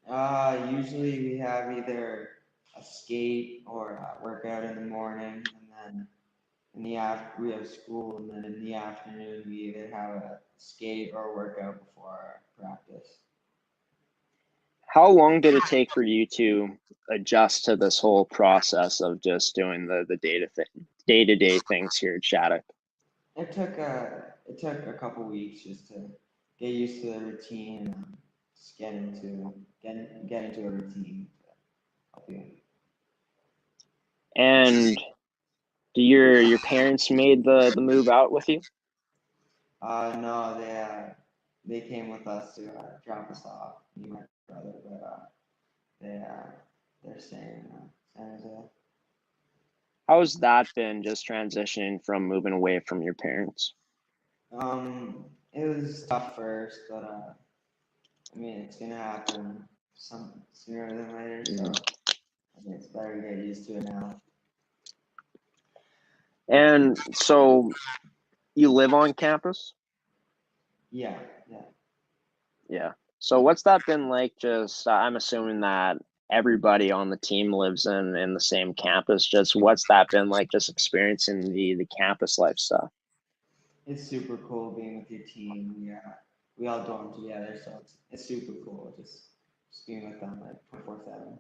Usually we have either a skate or a workout in the morning, and then we have school, and then in the afternoon we either have a skate or a workout before our practice. How long did it take for you to adjust to this whole process of just doing the day-to-day things here at Shattuck? It took a couple weeks just to get used to the routine and just get into a routine to help you. And do your parents made the move out with you? No, they came with us to drop us off, me and my brother, but they're staying in San Jose. How's that been, just transitioning from moving away from your parents? It was tough first, but I mean it's gonna happen sooner than later, so I think it's better to get used to it now. And so you live on campus? Yeah, yeah. Yeah. So what's that been like? Just I'm assuming that everybody on the team lives in the same campus. Just what's that been like? Just experiencing the campus lifestyle. It's super cool being with your team. We all dorm together, so it's super cool just being with them like 24/7.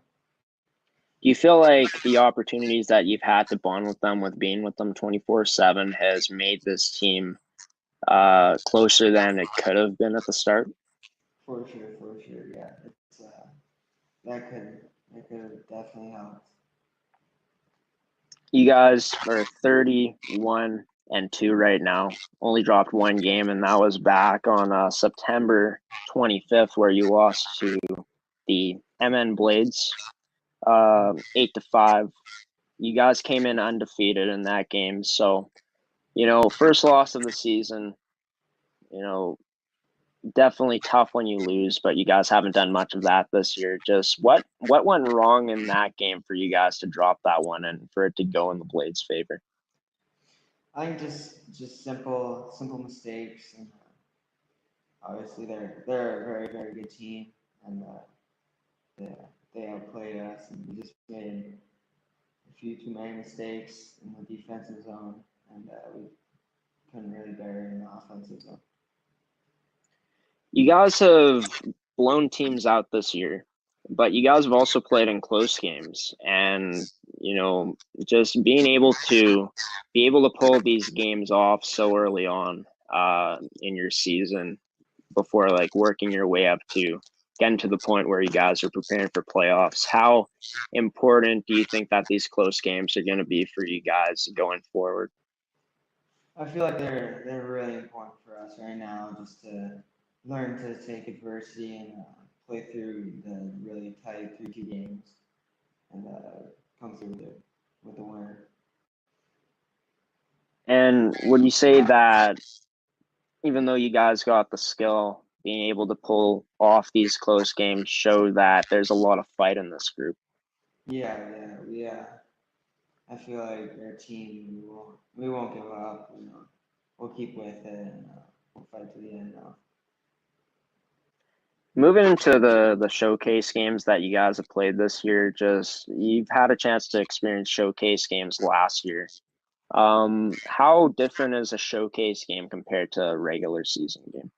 Do you feel like the opportunities that you've had to bond with them, with being with them 24/7, has made this team closer than it could have been at the start? For sure, yeah. It's that could have definitely helped. You guys are 31-2 right now. Only dropped one game, and that was back on September 25th, where you lost to the MN Blades 8-5. You guys came in undefeated in that game. So, first loss of the season, you know, definitely tough when you lose, but you guys haven't done much of that this year. Just what went wrong in that game for you guys to drop that one and for it to go in the Blades' favor? I think just simple mistakes, and obviously they're a very very good team, and they they outplayed us, and we just made a few too many mistakes in the defensive zone, and we couldn't really bury in the offensive zone. You guys have blown teams out this year, but you guys have also played in close games, and just be able to pull these games off so early on in your season before like working your way up to getting to the point where you guys are preparing for playoffs. How important do you think that these close games are going to be for you guys going forward? I feel like they're really important for us right now, just to learn to take adversity and play through the really tight 3-2 games, and come through with the winner. And would you say that even though you guys got the skill, being able to pull off these close games show that there's a lot of fight in this group? Yeah, I feel like our team, we won't give up. We'll keep with it, and we'll fight to the end now. Moving into the showcase games that you guys have played this year, just you've had a chance to experience showcase games last year. How different is a showcase game compared to a regular season game?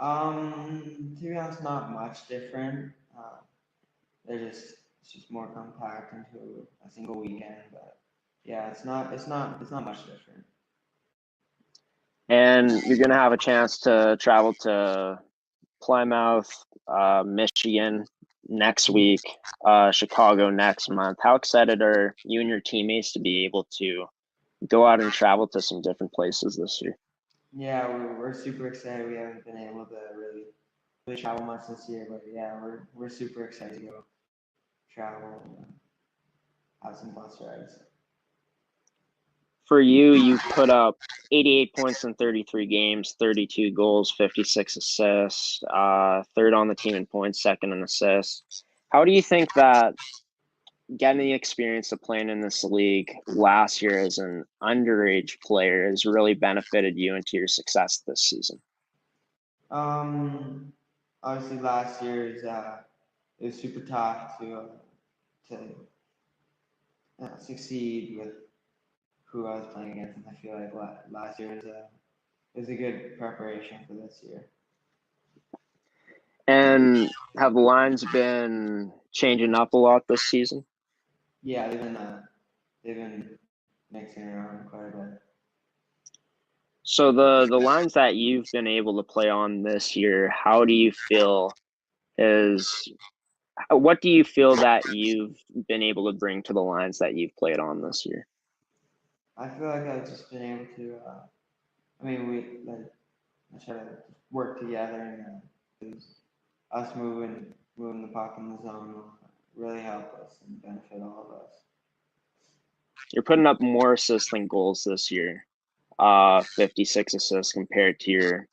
To be honest, not much different. It's just more compact into a single weekend, but yeah, it's not much different. And you're gonna have a chance to travel to Plymouth, Michigan next week, Chicago next month. How excited are you and your teammates to be able to go out and travel to some different places this year? Yeah, we're super excited. We haven't been able to really travel much this year, but yeah, we're super excited to go travel and have some bus rides. For you, you've put up 88 points in 33 games, 32 goals, 56 assists, third on the team in points, second in assists. How do you think that getting the experience of playing in this league last year as an underage player has really benefited you into your success this season? Um, Obviously last year's it was super tough to succeed with who I was playing against, and I feel like last year was a good preparation for this year. And have the lines been changing up a lot this season? Yeah, they've been mixing around quite a bit. So the lines that you've been able to play on this year, how do you feel is what do you feel that you've been able to bring to the lines that you've played on this year? I feel like I've just been able to. I mean, I try to work together, and us moving the puck in the zone will really help us and benefit all of us. You're putting up more assists than goals this year. 56 assists compared to your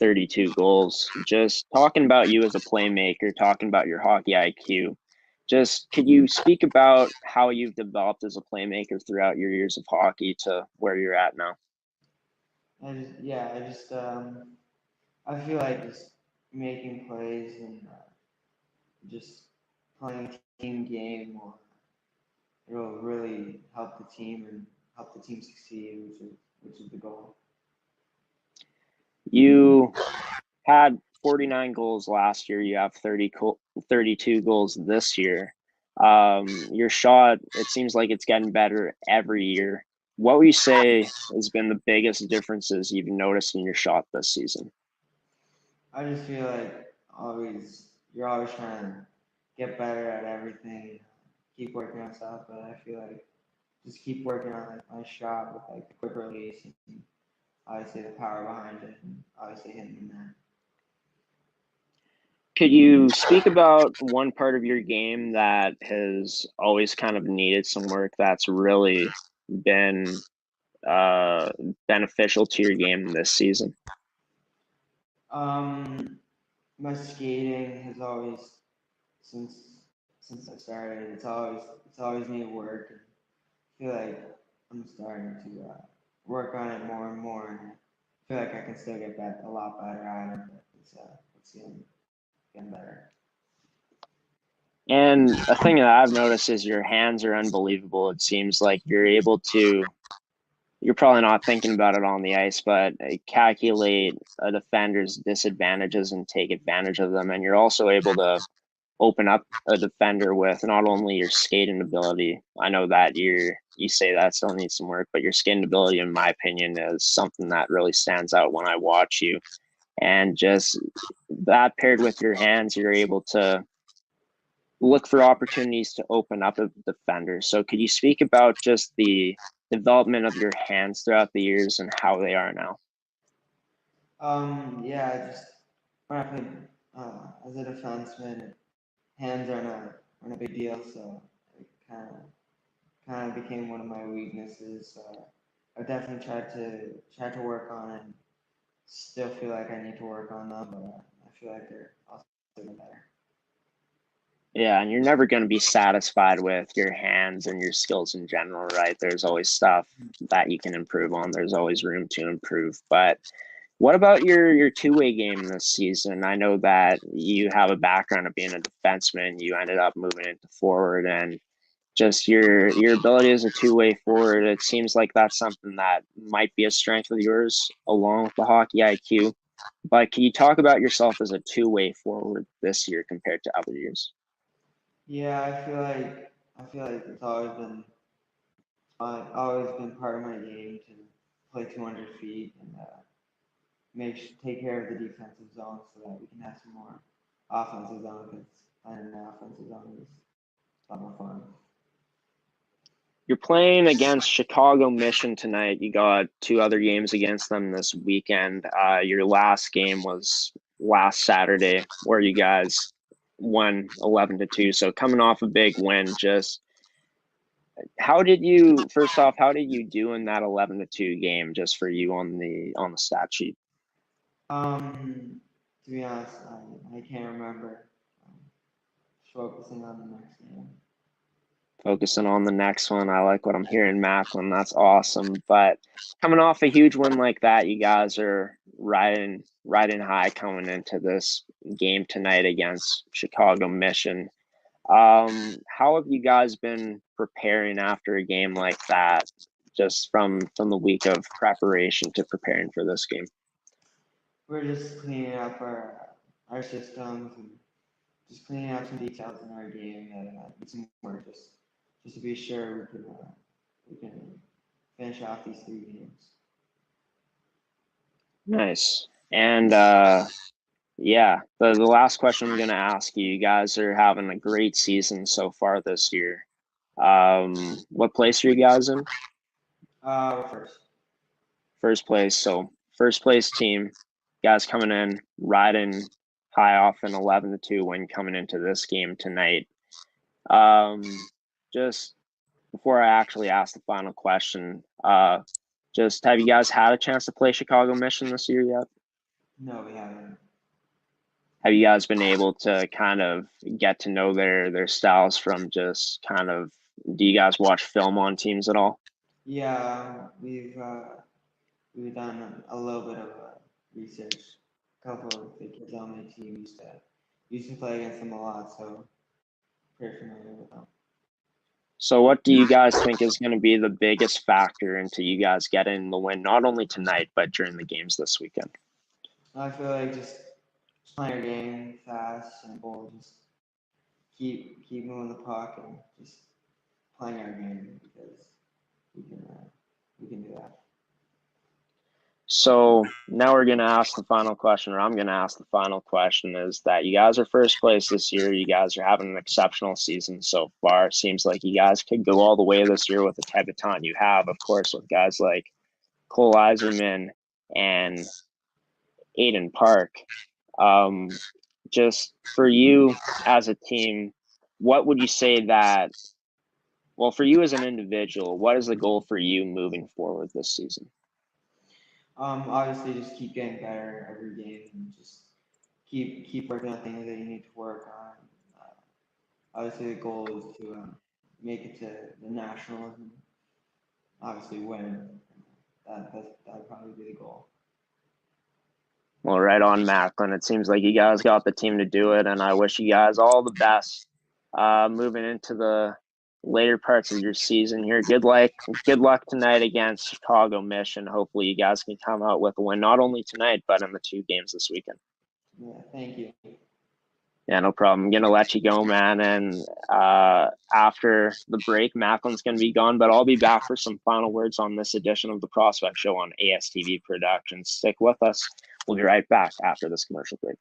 32 goals. Just talking about you as a playmaker, talking about your hockey IQ. Just could you speak about how you've developed as a playmaker throughout your years of hockey to where you're at now? I feel like just making plays and just playing a team game it'll really help the team and help the team succeed, which is the goal. You had 49 goals last year. You have 32 goals this year. Your shot, it seems like it's getting better every year. What would you say has been the biggest differences you've noticed in your shot this season? I just feel like you're always trying to get better at everything, keep working on stuff. But I feel like just keep working on like my shot with like the quick release and obviously the power behind it, and obviously hitting the net. Could you speak about one part of your game that has always kind of needed some work that's really been uh, beneficial to your game this season? Um, my skating has always since I started, it's always needed work. And I feel like I'm starting to work on it more and more, and I feel like I can still get a lot better at it. But it's getting better. And a thing that I've noticed is your hands are unbelievable. It seems like you're probably not thinking about it on the ice, but calculate a defender's disadvantages and take advantage of them. And you're also able to open up a defender with not only your skating ability. I know that you say that still needs some work, but your skating ability, in my opinion, is something that really stands out when I watch you. And just that paired with your hands, you're able to look for opportunities to open up a defender. So could you speak about just the development of your hands throughout the years and how they are now? Yeah, just when I played as a defenseman, hands aren't a big deal, so I kind of became one of my weaknesses. So I've definitely tried to work on it. Still feel like I need to work on them, but I feel like they're also getting better. Yeah, and you're never going to be satisfied with your hands and your skills in general, right? There's always stuff that you can improve on. There's always room to improve. But what about your two-way game this season? I know that you have a background of being a defenseman. You ended up moving into forward, and just your ability as a two-way forward, it seems like that's something that might be a strength of yours along with the hockey IQ. But can you talk about yourself as a two-way forward this year compared to other years? Yeah, I feel like it's always been part of my game to play 200 feet and take care of the defensive zone so that we can have some more offensive zone, because playing in the offensive zone is a lot more fun. You're playing against Chicago Mission tonight. You got two other games against them this weekend. Your last game was last Saturday, where you guys won 11-2. So coming off a big win, just how did you do in that 11-2 game, just for you on the stat sheet? To be honest, I can't remember. Just focusing on the next game. Focusing on the next one. I like what I'm hearing, Macklin. That's awesome. But coming off a huge win like that, you guys are riding high coming into this game tonight against Chicago Mission. How have you guys been preparing after a game like that, just from the week of preparation to preparing for this game? We're just cleaning up our systems and just cleaning up some details in our game that need some work, just to be sure we can finish off these 3 games. Nice. And yeah, the last question I'm going to ask you, you guys are having a great season so far this year. What place are you guys in? We're first. First place. So first place team, guys coming in, riding high off an 11-2 win coming into this game tonight. Just before I actually ask the final question, just have you guys had a chance to play Chicago Mission this year yet? No, we haven't. Have you guys been able to kind of get to know their styles from just kind of, do you guys watch film on teams at all? Yeah, we've done a little bit of research. A couple of the kids on my team used to play against them a lot, so pretty familiar with them. So what do you guys think is going to be the biggest factor into you guys getting the win, not only tonight, but during the games this weekend? I feel like just playing our game fast, simple, just keep moving the puck and just playing our game, because we can do that. So now we're going to ask the final question, or I'm going to ask the final question, is that you guys are first place this year. You guys are having an exceptional season so far. Seems like you guys could go all the way this year with the type of talent you have, of course, with guys like Cole Eiserman and Aiden Park. Just for you as a team, what would you say that, well, for you as an individual, what is the goal for you moving forward this season? Obviously, just keep getting better every game and just keep working on things that you need to work on. Obviously, the goal is to make it to the Nationals and obviously win. That'd probably be the goal. Well, right on, Macklin. It seems like you guys got the team to do it, and I wish you guys all the best moving into the later parts of your season here. Good luck tonight against Chicago Mission. Hopefully you guys can come out with a win, not only tonight, but in the 2 games this weekend. Yeah, thank you. Yeah, no problem. I'm going to let you go, man. And after the break, Macklin's going to be gone, but I'll be back for some final words on this edition of the Prospect Show on ASTV Productions. Stick with us. We'll be right back after this commercial break.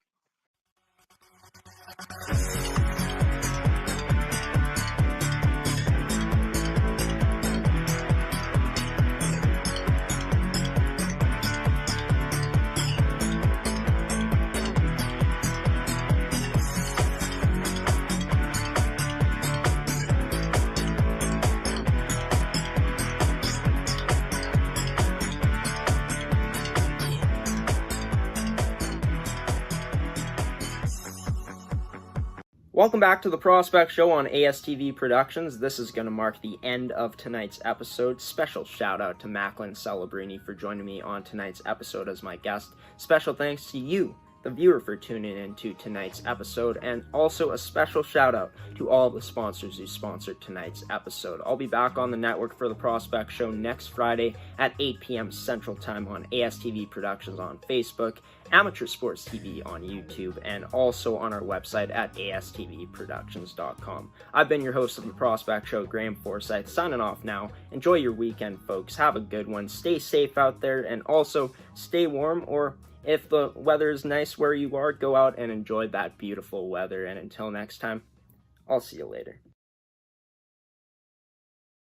Welcome back to the Prospect Show on ASTV Productions. This is going to mark the end of tonight's episode. Special shout out to Macklin Celebrini for joining me on tonight's episode as my guest. Special thanks to you, the viewer, for tuning in to tonight's episode, and also a special shout out to all of the sponsors who sponsored tonight's episode. I'll be back on the network for the Prospect Show next Friday at 8 p.m. Central Time on ASTV Productions on Facebook, Amateur Sports TV on YouTube, and also on our website at astvproductions.com. I've been your host of the Prospect Show, Graham Forsyth, signing off now. Enjoy your weekend, folks. Have a good one. Stay safe out there, and also stay warm, or if the weather is nice where you are, go out and enjoy that beautiful weather. And until next time, I'll see you later.